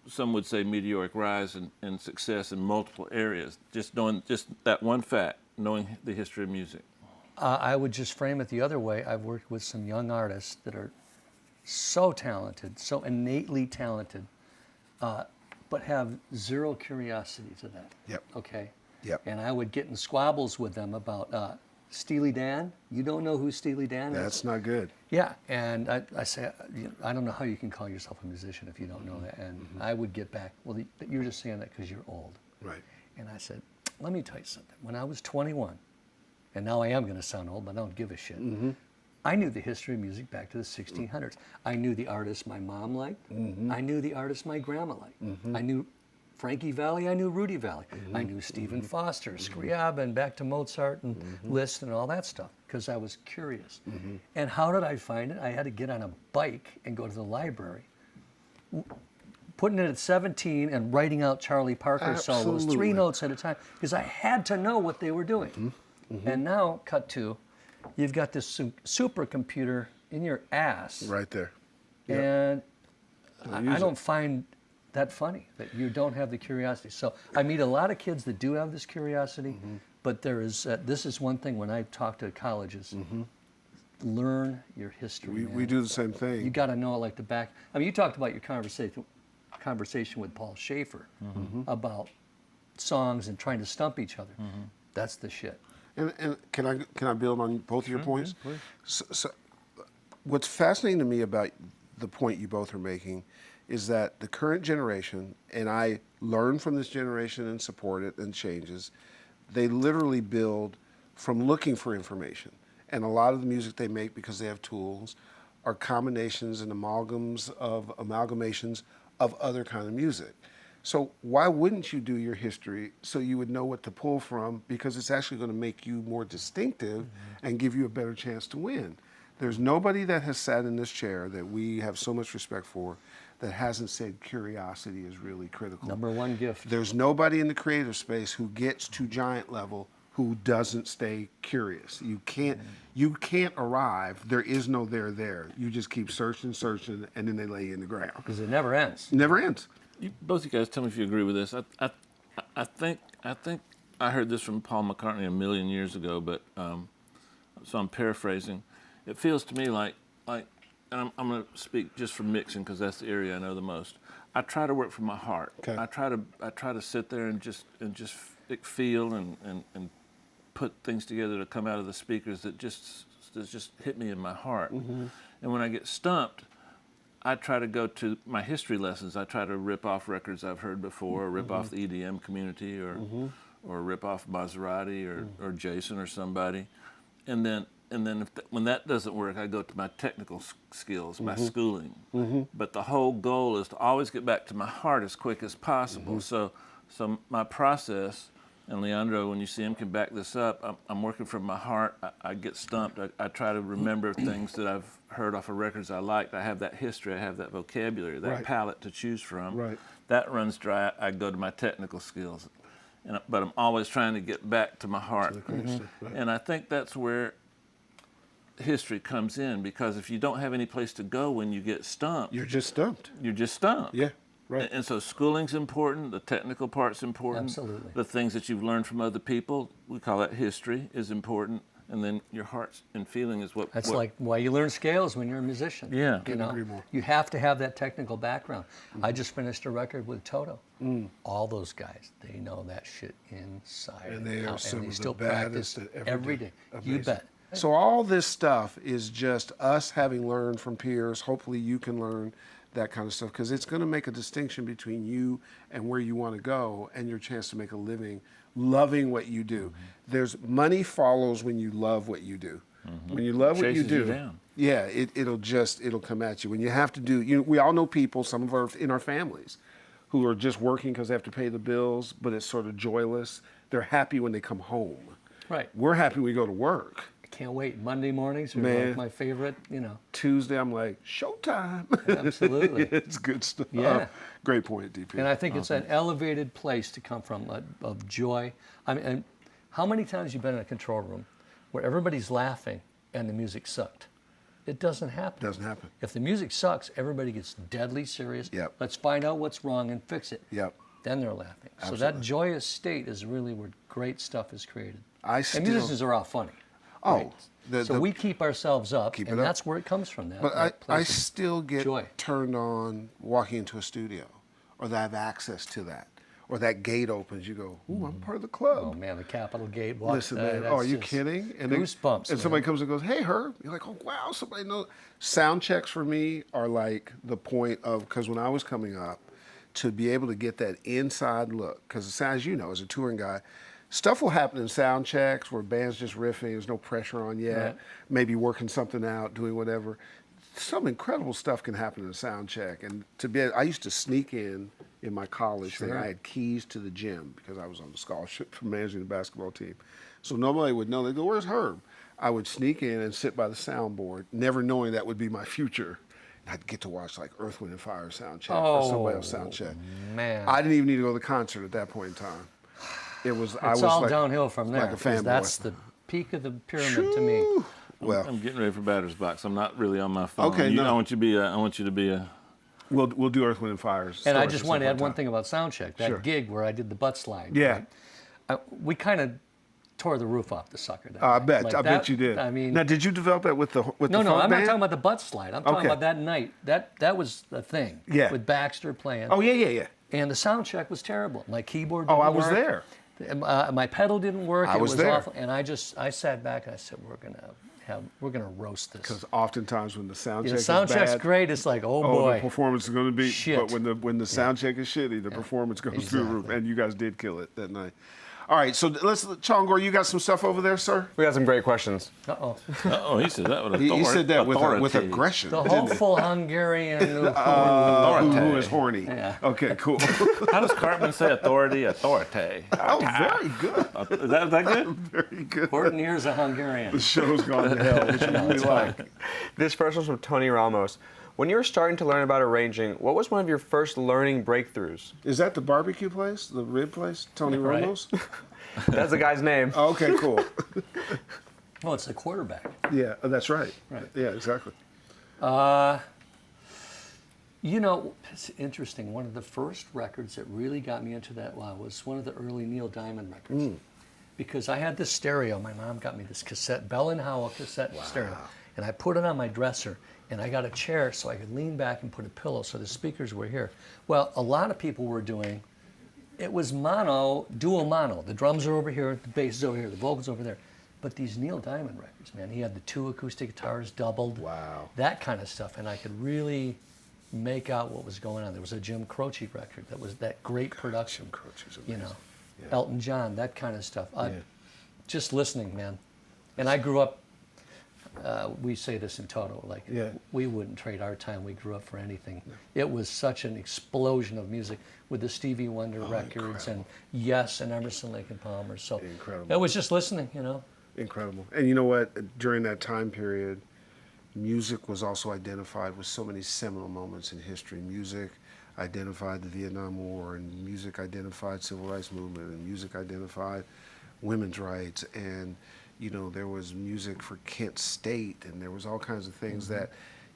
some would say, meteoric rise and success in multiple areas. Just knowing just that one fact, knowing the history of music. I would just frame it the other way. I've worked with some young artists that are so talented, so innately talented, but have zero curiosity to that. Yep. Okay? Yep. And I would get in squabbles with them about Steely Dan. You don't know who Steely Dan is? That's not good. Yeah, and I say, I don't know how you can call yourself a musician if you don't know that. And I would get back, well, you're just saying that because you're old. Right. And I said, let me tell you something. When I was 21, and now I am going to sound old, but I don't give a shit. I knew the history of music back to the 1600s. I knew the artists my mom liked. I knew the artists my grandma liked. I knew Frankie Valli, I knew Rudy Valli. I knew Stephen Foster, Scriabin, and back to Mozart and Liszt and all that stuff, because I was curious. And how did I find it? I had to get on a bike and go to the library. Putting it at 17 and writing out Charlie Parker solos, 3 notes at a time, because I had to know what they were doing. And now, cut to, you've got this supercomputer in your ass. Right there. And I don't find that funny, that you don't have the curiosity. So I meet a lot of kids that do have this curiosity, but there is, this is one thing when I talk to colleges, learn your history. We do the same thing. You got to know it like the back. I mean, you talked about your conversation with Paul Schaefer about songs and trying to stump each other. That's the shit. And can I build on both of your points? So, what's fascinating to me about the point you both are making is that the current generation, and I learn from this generation and support it and changes, they literally build from looking for information. And a lot of the music they make, because they have tools, are combinations and amalgamations of other kind of music. So why wouldn't you do your history so you would know what to pull from, because it's actually going to make you more distinctive and give you a better chance to win. There's nobody that has sat in this chair that we have so much respect for that hasn't said curiosity is really critical. Number one gift. There's nobody in the creative space who gets to giant level who doesn't stay curious. You can't arrive. There is no there. You just keep searching, and then they lay you in the ground. Because it never ends. Never ends. Both you guys tell me if you agree with this. I think I heard this from Paul McCartney a million years ago, but so I'm paraphrasing. It feels to me like, and I'm going to speak just for mixing because that's the area I know the most. I try to work from my heart. Okay. I try to sit there and just feel and put things together to come out of the speakers that just hit me in my heart. And when I get stumped, I try to go to my history lessons. I try to rip off records I've heard before, or rip off the EDM community, or rip off Maserati or Jason or somebody, and then when that doesn't work, I go to my technical skills, my schooling. But the whole goal is to always get back to my heart as quick as possible. So my process, and Leandro, when you see him, can back this up. I'm working from my heart. I get stumped. I try to remember things that I've heard off of records I liked. I have that history. I have that vocabulary, that palette to choose from. Right. That runs dry. I go to my technical skills. But I'm always trying to get back to my heart. And I think that's where history comes in, because if you don't have any place to go when you get stumped, You're just stumped. you're just stumped. Yeah, right. And so schooling's important, the technical part's important. Absolutely. The things that you've learned from other people, we call that history, is important. And then your heart and feeling is what... That's like why you learn scales when you're a musician. Yeah. You know, agree more. you have to have that technical background. I just finished a record with Toto. All those guys, they know that shit inside And they are out, some and they of still the baddest practice that ever every did. day. You Amazing. bet. So all this stuff is just us having learned from peers. Hopefully you can learn that kind of stuff, because it's going to make a distinction between you and where you want to go and your chance to make a living loving what you do. There's money follows when you love what you do. When you love what you Chases you do, down. yeah, it'll come at you. When you have to do, we all know people, some of our in our families, who are just working because they have to pay the bills, but it's sort of joyless. They're happy when they come home. Right. We're happy when we go to work. I can't wait. Monday mornings are Man. like my favorite, you know. Tuesday, I'm like, showtime. Absolutely. It's good stuff. Yeah. Great point, DP. And I think it's an elevated place to come from, of joy. I mean, and how many times you've been in a control room where everybody's laughing and the music sucked? It doesn't happen. Doesn't happen. If the music sucks, everybody gets deadly serious. Yep. Let's find out what's wrong and fix it. Yep. Then they're laughing. So Absolutely. that joyous state is really where great stuff is created. I And still, musicians are all funny. Oh, So we keep ourselves up, Keep it and up. that's where it comes from. That, But that I place of still get joy. turned on walking into a studio, or that I have access to that, or that gate opens. You go, ooh, I'm part of the club. Oh man, the Capitol Gate walk. Listen, man. Oh, are you kidding? And Goosebumps. And somebody comes and goes, "Hey, Herb." You're like, "Oh, wow, somebody knows." Sound checks for me are like the point of, because when I was coming up, to be able to get that inside look, because as you know, as a touring guy, stuff will happen in sound checks where band's just riffing, there's no pressure on yet, Right. maybe working something out, doing whatever. Some incredible stuff can happen in a sound check, and I used to sneak in my college thing. I had keys to the gym because I was on the scholarship for managing the basketball team. So nobody would know. They'd go, "Where's Herb?" I would sneak in and sit by the soundboard, never knowing that would be my future. I'd get to watch like Earth, Wind, and Fire sound check or somebody else sound check. Man. I didn't even need to go to the concert at that point in time. I was all like, downhill from there. like a 'cause fanboy. that's the peak of the pyramid to me. Well, I'm getting ready for batter's box. I'm not really on my phone. Okay, no. I want you to be a. we'll do Earth, Wind, and Fire. And I stories just at want to some add point one in time. thing about Soundcheck. That Sure. gig where I did the butt slide. Yeah. right? We kind of tore the roof off the sucker. That I night. bet. Like I bet that- you did. I mean, now, did you develop that with the no, funk I'm not band? talking about the butt slide. I'm talking Okay. about that night. That was the thing. Yeah. With Baxter playing. Oh yeah. And the sound check was terrible. My keyboard Oh, didn't I was work. there. My pedal didn't work. I It was was there. awful. And I sat back and I said, we're gonna roast this. Because oftentimes when the sound check The sound is check's bad, great. It's like, oh the boy. performance is going to be. Shit. But when the sound check is shitty, the performance goes through the roof. And you guys did kill it that night. All right, so Chongor, you got some stuff over there, sir? We got some great questions. Uh-oh. Oh, he said that with He said that with authority. aggression. The hopeful Hungarian who Who is horny? Yeah. Okay, cool. How does Cartman say authority? Authority. Oh, very good. Is that good? Very good. Horton here's a Hungarian. The show's gone to hell, which we like. This first one's from Tony Ramos. When you were starting to learn about arranging, what was one of your first learning breakthroughs? Is that the barbecue place, the rib place, Tony Right. Ramos? That's the guy's name. Oh, okay, cool. Oh, it's the quarterback. Yeah, that's right. Right. Yeah, exactly. You know, it's interesting. One of the first records that really got me into that was one of the early Neil Diamond records. Because I had this stereo. My mom got me this cassette, Bell and Howell cassette stereo. And I put it on my dresser. And I got a chair so I could lean back and put a pillow so the speakers were here. Well, a lot of people were doing, it was dual mono. The drums are over here, the bass is over here, the vocals over there. But these Neil Diamond records, man, he had the 2 acoustic guitars doubled. Wow. That kind of stuff. And I could really make out what was going on. There was a Jim Croce record that was that great production. Jim Croce's You amazing. know, Yeah. Elton John, that kind of stuff. Yeah. Just listening, man. And I grew up, we say this in Toto, like Yeah. we wouldn't trade our time. We grew up for anything. It was such an explosion of music with the Stevie Wonder records and Yes and Emerson, Lake and Palmer. So Incredible. it was just listening, you know. Incredible. And you know what? During that time period, music was also identified with so many seminal moments in history. Music identified the Vietnam War, and music identified civil rights movement, and music identified women's rights, and you know, there was music for Kent State, and there was all kinds of things that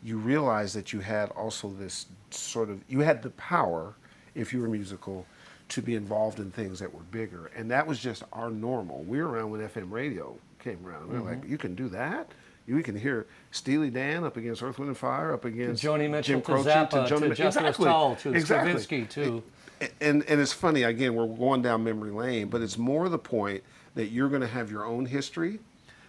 you realized that you had also this sort of, you had the power, if you were musical, to be involved in things that were bigger. And that was just our normal. We were around when FM radio came around. We were like, you can do that? We can hear Steely Dan up against Earth, Wind, and Fire, up against Joni Mitchell Jim to Croce, Zappa Joni to Mitchell. Jethro Tull to Stravinsky to... And it's funny, again, we're going down memory lane, but it's more the point that you're going to have your own history.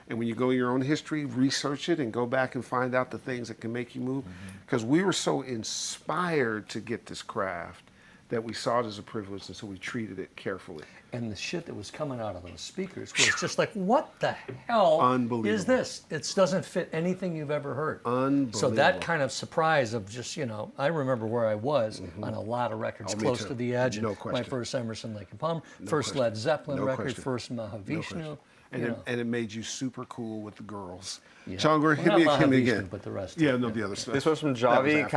And when you go your own history, research it and go back and find out the things that can make you move. Because we were so inspired to get this craft that we saw it as a privilege, and so we treated it carefully. And the shit that was coming out of those speakers was just like, what the hell is this? It doesn't fit anything you've ever heard. Unbelievable. So that kind of surprise of just, you know, I remember where I was on a lot of records, Oh, me close too. to the edge. No My question. first Emerson, Lake and Palmer, first question. Led Zeppelin No record, question. first No Mahavishnu. question. And, you it, know. and it made you super cool with the girls. Yeah. Chongor, Well, hit not me Mahavishnu, again. but the rest. Yeah, no, the other stuff. This was from That was Javi afterwards.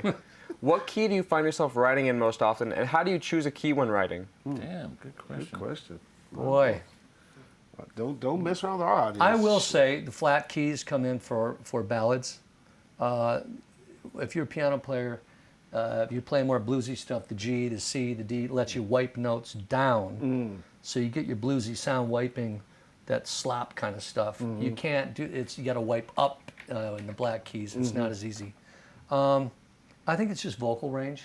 Caparelli. What key do you find yourself writing in most often, and how do you choose a key when writing? Damn, good question. Good question. Boy. Don't mess around with our audience. I will say the flat keys come in for ballads. If you're a piano player, if you play more bluesy stuff, the G, the C, the D lets you wipe notes down. So you get your bluesy sound wiping that slop kind of stuff. You can't do it's. You got to wipe up in the black keys. It's not as easy. I think it's just vocal range.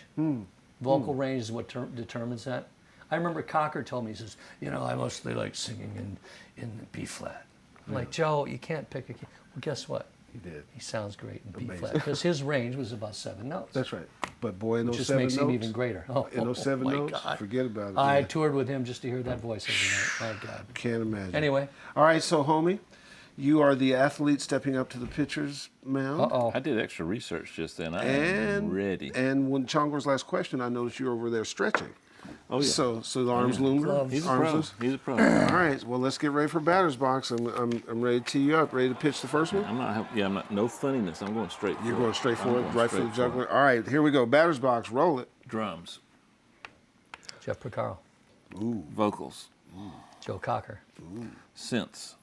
Vocal range is what determines that. I remember Cocker told me, he says, I mostly like singing in B flat. I'm like, Joe, you can't pick a key. Well, guess what? He did. He sounds great in B flat because his range was about 7 notes. That's right. But boy, in those Just 7 makes notes, him even greater. in those 7 my notes, God. forget about it. I man. toured with him just to hear that voice every night. My God. Can't imagine. Anyway. All right, so homie, you are the athlete stepping up to the pitcher's mound. Uh-oh. I did extra research just then. I am ready. And when Chongor's last question, I noticed you were over there stretching. Oh, yeah. So the arms longer. Gloves. He's a arms pro. loose? He's a pro. All right. Well, let's get ready for batter's box. I'm ready to tee you up. Ready to pitch the first one? I'm not, no funniness. I'm going straight You're for it. going straight I'm for it, going right for the straight it. juggler. All right. Here we go. Batter's box. Roll it. Drums, Jeff Porcaro. vocals, Joe Cocker. synths,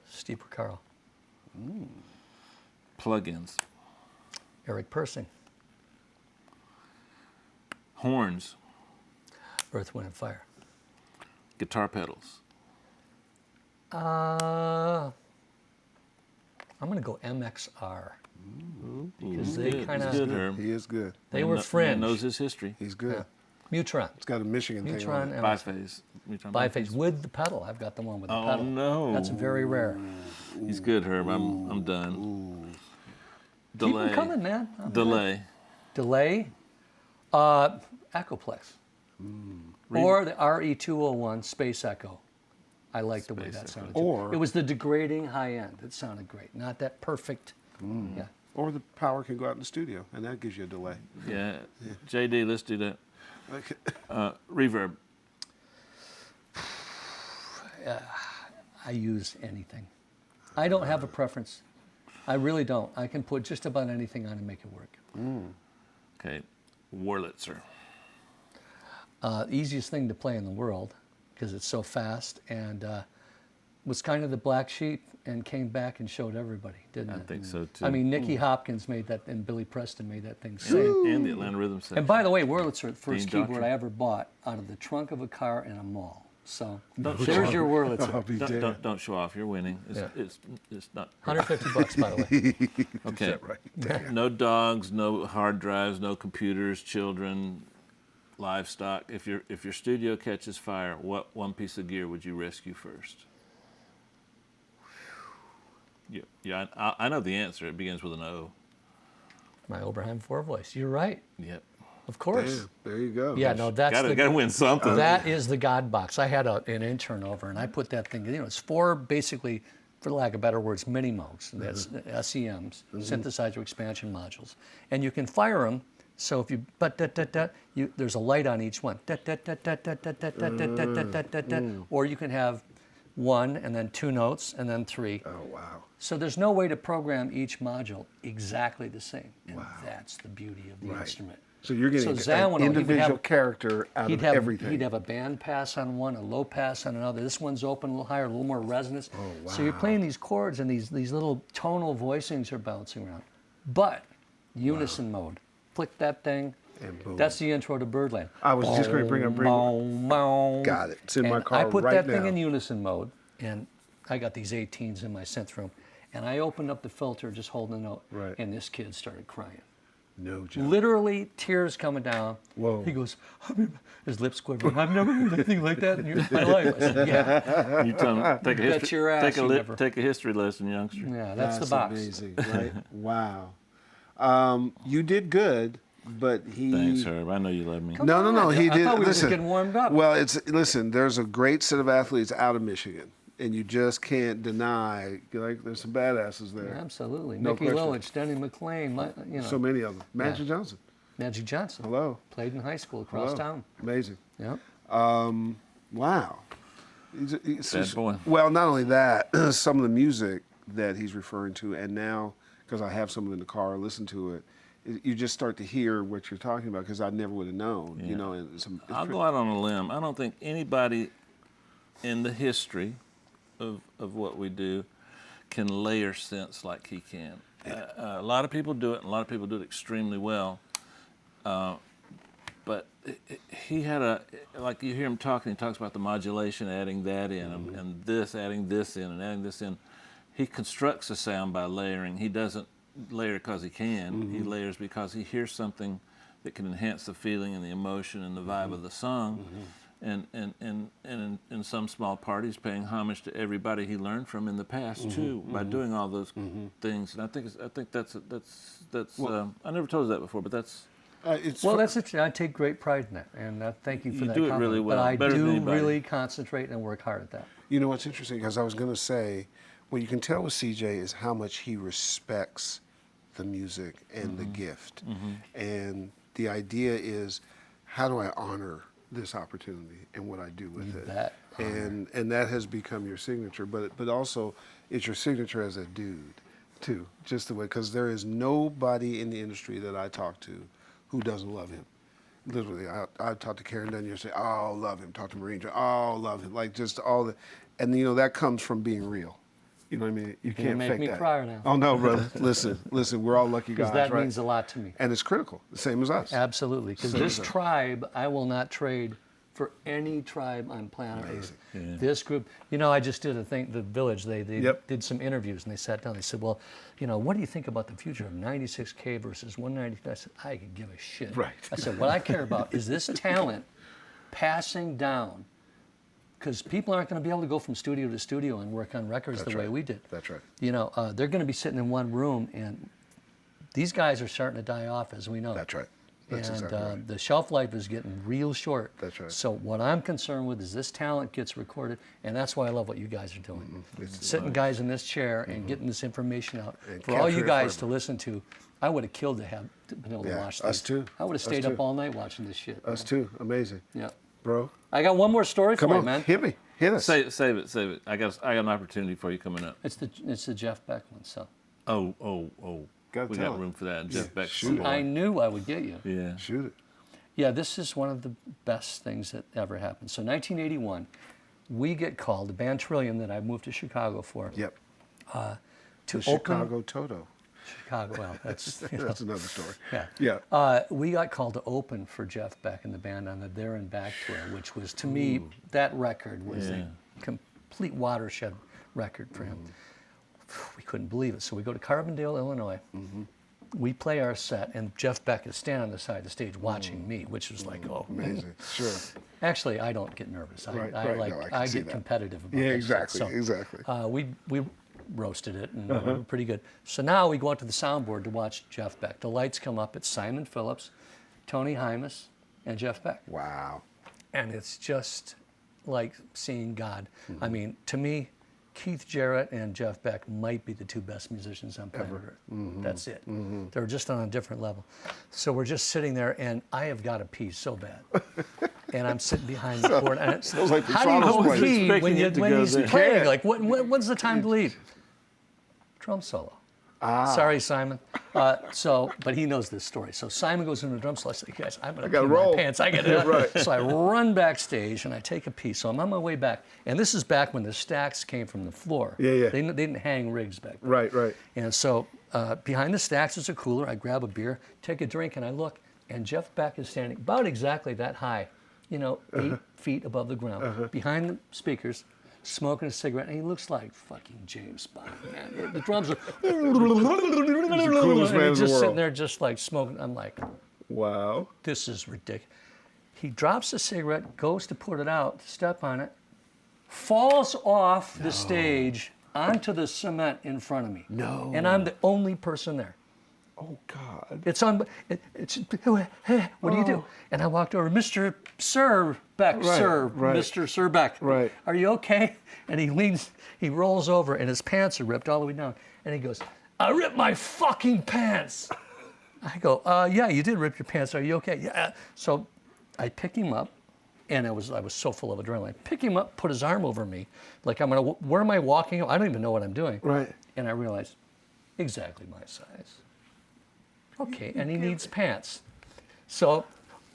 Steve Porcaro. plugins, Eric Persing. horns, Earth, Wind, and Fire. guitar pedals. I'm going to go MXR. Because they Good. kind He's good, of, Herb. He is good. they were Man fringe. knows his history. He's good. Yeah. Mutron. It's got a Michigan thing on Mutron it. MX. Biphase. You talking Biphase with the pedal. I've got the one with the Oh, pedal. no. That's very rare. He's good, Herb. I'm done. Keep Delay. them coming, man. Delay. Delay. Echoplex. Or the RE201 Space Echo. I like the way Space that Echo. sounded. Or- it was the degrading high end. It sounded great. Not that perfect. Yeah. Or the power can go out in the studio, and that gives you a delay. Yeah. JD, let's do that. Okay. Reverb. I use anything. I don't have a preference. I really don't. I can put just about anything on and make it work. Okay. Wurlitzer. Easiest thing to play in the world because it's so fast and was kind of the black sheep and came back and showed everybody, didn't I it? think so, too. I mean, Nicky Hopkins made that, and Billy Preston made that thing sing. And the Atlanta Rhythm Section. And by the way, Wurlitzer, the first Dean keyboard Daughtry. I ever bought out of the trunk of a car in a mall. So there's your Wurlitzer. I'll be damned. Don't show off. You're winning. Yeah. It's not. $150, by the way. Okay. Is that right? Damn. No dogs, no hard drives, no computers, children, livestock. If your studio catches fire, what one piece of gear would you rescue first? Yeah, I know the answer. It begins with an O. My Oberheim 4 voice. You're right. Yep. Of course. Damn, there you go. Yeah, no, that's Gotta win something. That is the God box. I had an intern over, and I put that thing. It's 4 basically, for lack of better words, mini modes. That's SEMs, synthesizer expansion modules, and you can fire them. So if you there's a light on each one. Or you can have 1 and then 2 notes and then 3. Oh, wow. So there's no way to program each module exactly the same, and that's the beauty of the Right. instrument. So you're getting Zawinul, an he would individual have- character out of everything. He'd have a band pass on one, a low pass on another. This one's open, a little higher, a little more resonance. Oh, wow. So you're playing these chords and these little tonal voicings are bouncing around. But unison mode. Flick that thing. And boom. That's the intro to Birdland. I was just going to bring up. Got it. It's in my And car I put right that now. thing in unison mode, and I got these 18s in my synth room, and I opened up the filter, just holding a note, Right. and this kid started crying. No joke. Literally tears coming down. Whoa. He goes, his lips quivering. I've never heard anything like that in my life. I said, yeah, You tell them, take a Bet history, your ass you never- take a history lesson, youngster. yeah, that's the box. Amazing, right? Wow. You did good, but he. Thanks, Herb. I know you love me. No, on. he I did. thought we were just listen, getting warmed up. Well, listen. There's a great set of athletes out of Michigan, and you just can't deny. Like, there's some badasses there. Absolutely. No Mickey question. Lillich, Denny McLean, So many of them. Magic Johnson. Magic Johnson. Hello. Played in high school across Hello. town. Amazing. Yep. Wow. Bad boy. Well, not only that, some of the music that he's referring to, and now, because I have some of it in the car, listen to it, you just start to hear what you're talking about, because I never would have known, you know. And it's I'll go out on a limb. I don't think anybody in the history of what we do can layer synths like he can. A lot of people do it, and a lot of people do it extremely well. But he had like you hear him talking, he talks about the modulation, adding that in, and this, adding this in, and adding this in. He constructs a sound by layering. He doesn't layer because he can. He layers because he hears something that can enhance the feeling and the emotion and the vibe of the song. And in some small part, he's paying homage to everybody he learned from in the past too, by doing all those things. And I think that's I never told you that before, but that's. That's it. I take great pride in that, and thank you for that do it compliment. really well, But I better than do anybody. really concentrate and work hard at that. You know what's interesting? Because I was going to say, what you can tell with CJ is how much he respects the music and the gift. And the idea is, how do I honor this opportunity and what I do with it? bet. And that has become your signature, but also it's your signature as a dude, too. Just the way, because there is nobody in the industry that I talk to who doesn't love him. Literally, I talked to Karen Dunn yesterday. Oh, love him. Talk to Marine. Oh, love him. Like just all the, and you know that comes from being real. You know what I mean? You can't make fake me that. cry now. Oh no, brother. Listen. We're all lucky guys, Because that right? means a lot to me. And it's critical. The same as us. Absolutely. Because this tribe, I will not trade for any tribe on planet Earth. Yeah. This group, I just did a thing, the Village, they Yep. did some interviews and they sat down, they said, well, what do you think about the future of 96K versus 190? I said, I could give a shit. Right. I said, what I care about is this talent passing down, because people aren't going to be able to go from studio to studio and work on records That's the way right. we did. That's right. They're going to be sitting in one room, and these guys are starting to die off, as we know. That's right. That's And exactly right. the shelf life is getting real short. That's right. So what I'm concerned with is this talent gets recorded, and that's why I love what you guys are doing. It's Sitting guys in this chair and getting this information out And for all capture you it guys forever. to listen to. I would have killed to have been able to Yeah, watch us this. too. I would have Us stayed too. up all night watching this shit. Us too. Amazing. Yeah. Bro. I got one more story Come for on, you, man. hit me. Hit us. Save it. I got an opportunity for you coming up. It's the Jeff Beck one. So Oh. Gotta We tell got him. room for that. Jeff Beck's shoot it. I knew I would get you. Yeah. Shoot it. Yeah, this is one of the best things that ever happened. So 1981, we get called, the band Trillium that I moved to Chicago for, Yep. to The open Chicago Toto. Chicago. Well, that's That's another story. yeah. Yeah. We got called to open for Jeff Beck and the band on the There and Back tour, which was to me that record was Yeah. a complete watershed record for him. We couldn't believe it. So we go to Carbondale, Illinois. We play our set, and Jeff Beck is standing on the side of the stage watching me, which was like, oh, Amazing. Sure. Actually, I don't get nervous. Right, I right. like No, I can I see get that. competitive about Yeah, that exactly. shit. So, Exactly. we roasted it and we were pretty good. So now we go out to the soundboard to watch Jeff Beck. The lights come up. It's Simon Phillips, Tony Hymas, and Jeff Beck. Wow. And it's just like seeing God. I mean, to me, Keith Jarrett and Jeff Beck might be the two best musicians on planet Earth. That's it. They're just on a different level. So we're just sitting there, and I have got to pee so bad. And I'm sitting behind the board. And Sounds like how do you Pensado go Papers. pee when, Expecting it to when go he's there. playing? can't. Like, when's the time to leave? Drum solo. Sorry, Simon. But he knows this story. So Simon goes into a drum solo. I say, guys, I'm going to gotta pee my roll. pants. I got to Right. So I run backstage and I take a pee. So I'm on my way back. And this is back when the stacks came from the floor. Yeah. They didn't hang rigs back then. Right. And so behind the stacks is a cooler. I grab a beer, take a drink, and I look. And Jeff Beck is standing about exactly that high, 8 feet above the ground, behind the speakers, smoking a cigarette, and he looks like fucking James Bond, man. The drums are, coolest and man in he's the just sitting world. there just like smoking. I'm like, Wow. this is ridiculous. He drops the cigarette, goes to put it out, step on it, falls off the stage onto the cement in front of me. No. And I'm the only person there. Oh God. It's on. It's. Hey, what do you do? And I walked over, Mr. Sir Beck, Right, Sir, right. Mr. Sir Beck. Right. Are you okay? And he leans, he rolls over, and his pants are ripped all the way down. And he goes, I ripped my fucking pants. I go, yeah, you did rip your pants. Are you okay? Yeah. So I pick him up, and I was so full of adrenaline. Pick him up, put his arm over me, like I'm gonna. Where am I walking? I don't even know what I'm doing. Right. And I realized, exactly my size. Okay, and he needs pants. So,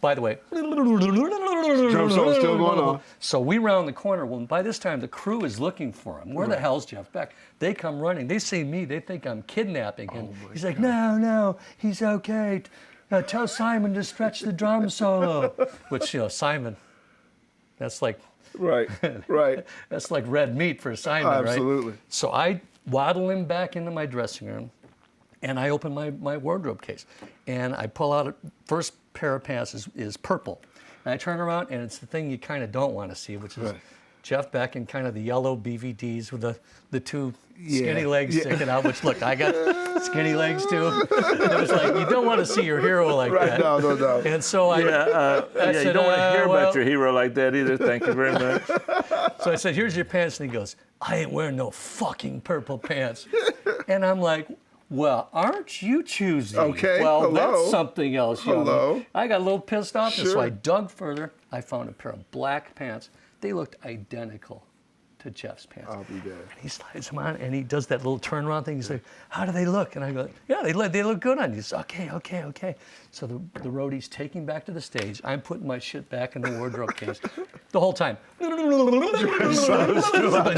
by the way, Drum solo's still going on. so we round the corner. Well, by this time, the crew is looking for him. Where the hell's Jeff Beck? They come running. They see me. They think I'm kidnapping him. He's like, no, he's okay. Now tell Simon to stretch the drum solo. Which, Simon, that's like Right. that's like red meat for Simon, right? Absolutely. So I waddle him back into my dressing room, and I open my wardrobe case, and I pull out first pair of pants is purple, and I turn around, and it's the thing you kind of don't want to see, which is Jeff Beck in kind of the yellow BVDs with the two skinny legs sticking out. Which look, I got skinny legs too. It was like you don't want to see your hero like that. No. And so I you said, don't want to hear about your hero like that either. Thank you very much. So I said, here's your pants. And he goes, I ain't wearing no fucking purple pants. And I'm like, well, aren't you choosy? Okay, Well, hello. that's something else. young man." Hello. I got a little pissed off. And so Sure. I dug further. I found a pair of black pants. They looked identical to Jeff's pants. I'll be dead. And he slides them on, and he does that little turnaround thing. He's like, how do they look? And I go, yeah, they look good on you. He's okay. So the roadie's taking back to the stage. I'm putting my shit back in the wardrobe case the whole time. I've been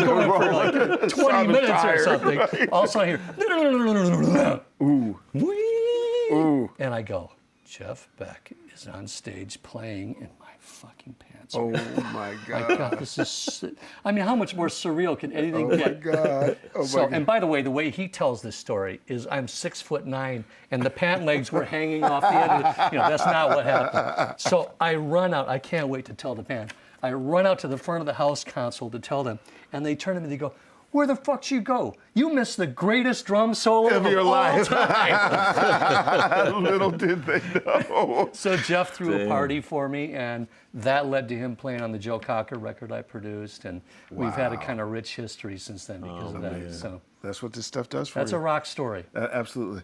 going for like 20 minutes or something. Right. All of a sudden I hear, ooh. And I go, Jeff Beck is on stage playing in my fucking pants. Oh my God. My God, this is. I mean, how much more surreal can anything get? God. Oh So, my God. and by the way, the way he tells this story is I'm 6'9", and the pant legs were hanging off the end of it. That's not what happened. So I run out. I can't wait to tell the band. I run out to the front of the house console to tell them, and they turn to me. They go, "Where the fuck you go? You missed the greatest drum solo of your all life." time." Little did they know. So Jeff threw a party for me, and that led to him playing on the Joe Cocker record I produced, and we've had a kind of rich history since then because of that. Man. So That's what this stuff does for that's you. a rock story. Absolutely.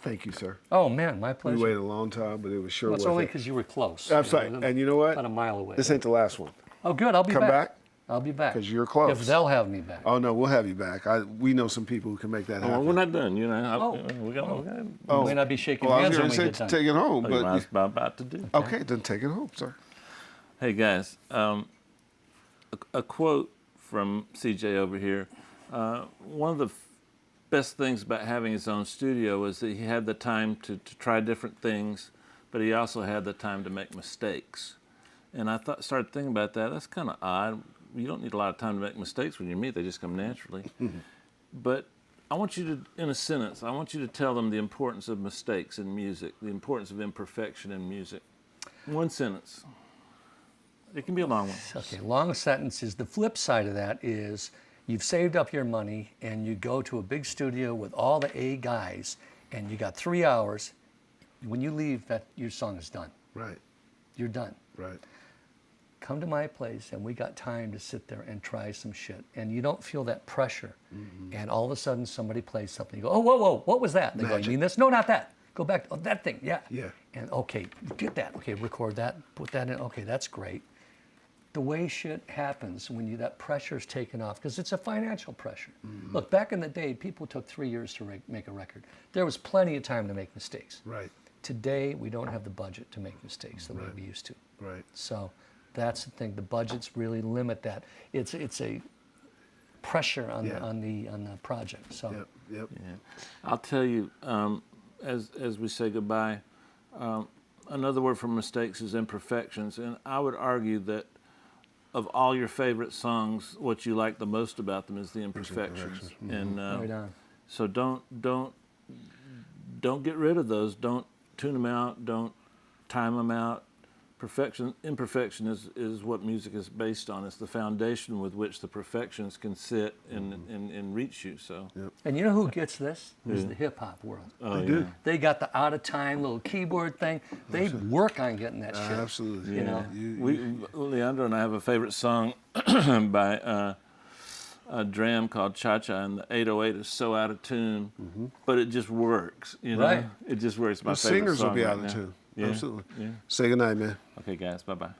Thank you, sir. Oh man, my pleasure. We waited a long time, but it was sure Well, it's worth only it. because you were close. Absolutely. And you know what? About a mile away. This ain't the last one. Oh, good. I'll be Come back? I'll be back. 'Cause you're close. If they'll have me back. Oh no, we'll have you back. We know some people who can make that Well, happen. we're not done. We got. We may not be shaking Well, I hands was when going we to get say done. take it home, What I was but about to do. okay, then take it home, sir. Hey guys, a quote from CJ over here. One of the best things about having his own studio was that he had the time to try different things, but he also had the time to make mistakes. And I started thinking about that. That's kind of odd. You don't need a lot of time to make mistakes when you meet; they just come naturally. But I want you to, in a sentence, I want you to tell them the importance of mistakes in music, the importance of imperfection in music. One sentence. It can be a long one. Okay, long sentences. The flip side of that is you've saved up your money and you go to a big studio with all the A guys and you got 3 hours. When you leave, your song is done. Right, You're done. right. Come to my place and we got time to sit there and try some shit. And you don't feel that pressure. And all of a sudden somebody plays something. You go, oh, whoa, what was that? They go, you mean this? No, not that. Go back. Oh, that thing. Yeah. Yeah. And okay, get that. Okay, record that. Put that in. Okay, that's great. The way shit happens when that pressure's taken off, because it's a financial pressure. Look, back in the day, people took 3 years to make a record. There was plenty of time to make mistakes. Right, Today, we don't have the budget to make mistakes the way we used to. right. So that's the thing. The budgets really limit that. It's a pressure on the project. So Yep. Yeah. I'll tell you, as we say goodbye, another word for mistakes is imperfections, and I would argue that of all your favorite songs, what you like the most about them is the imperfections. And right on. so don't get rid of those. Don't tune them out. Don't time them out. Imperfection is what music is based on. It's the foundation with which the perfections can sit and reach you. So. Yep. And you know who gets this? Is the hip hop world. Oh, They do. They got the out of time little keyboard thing. They work on getting that shit. Absolutely. You know? Leandro and I have a favorite song by a dram called Cha Cha, and the 808 is so out of tune, but it just works. You know, Right. it just works. My The favorite singers song will be right out of now. tune. Yeah. Absolutely. Yeah. Say goodnight, man. Okay, guys. Bye bye.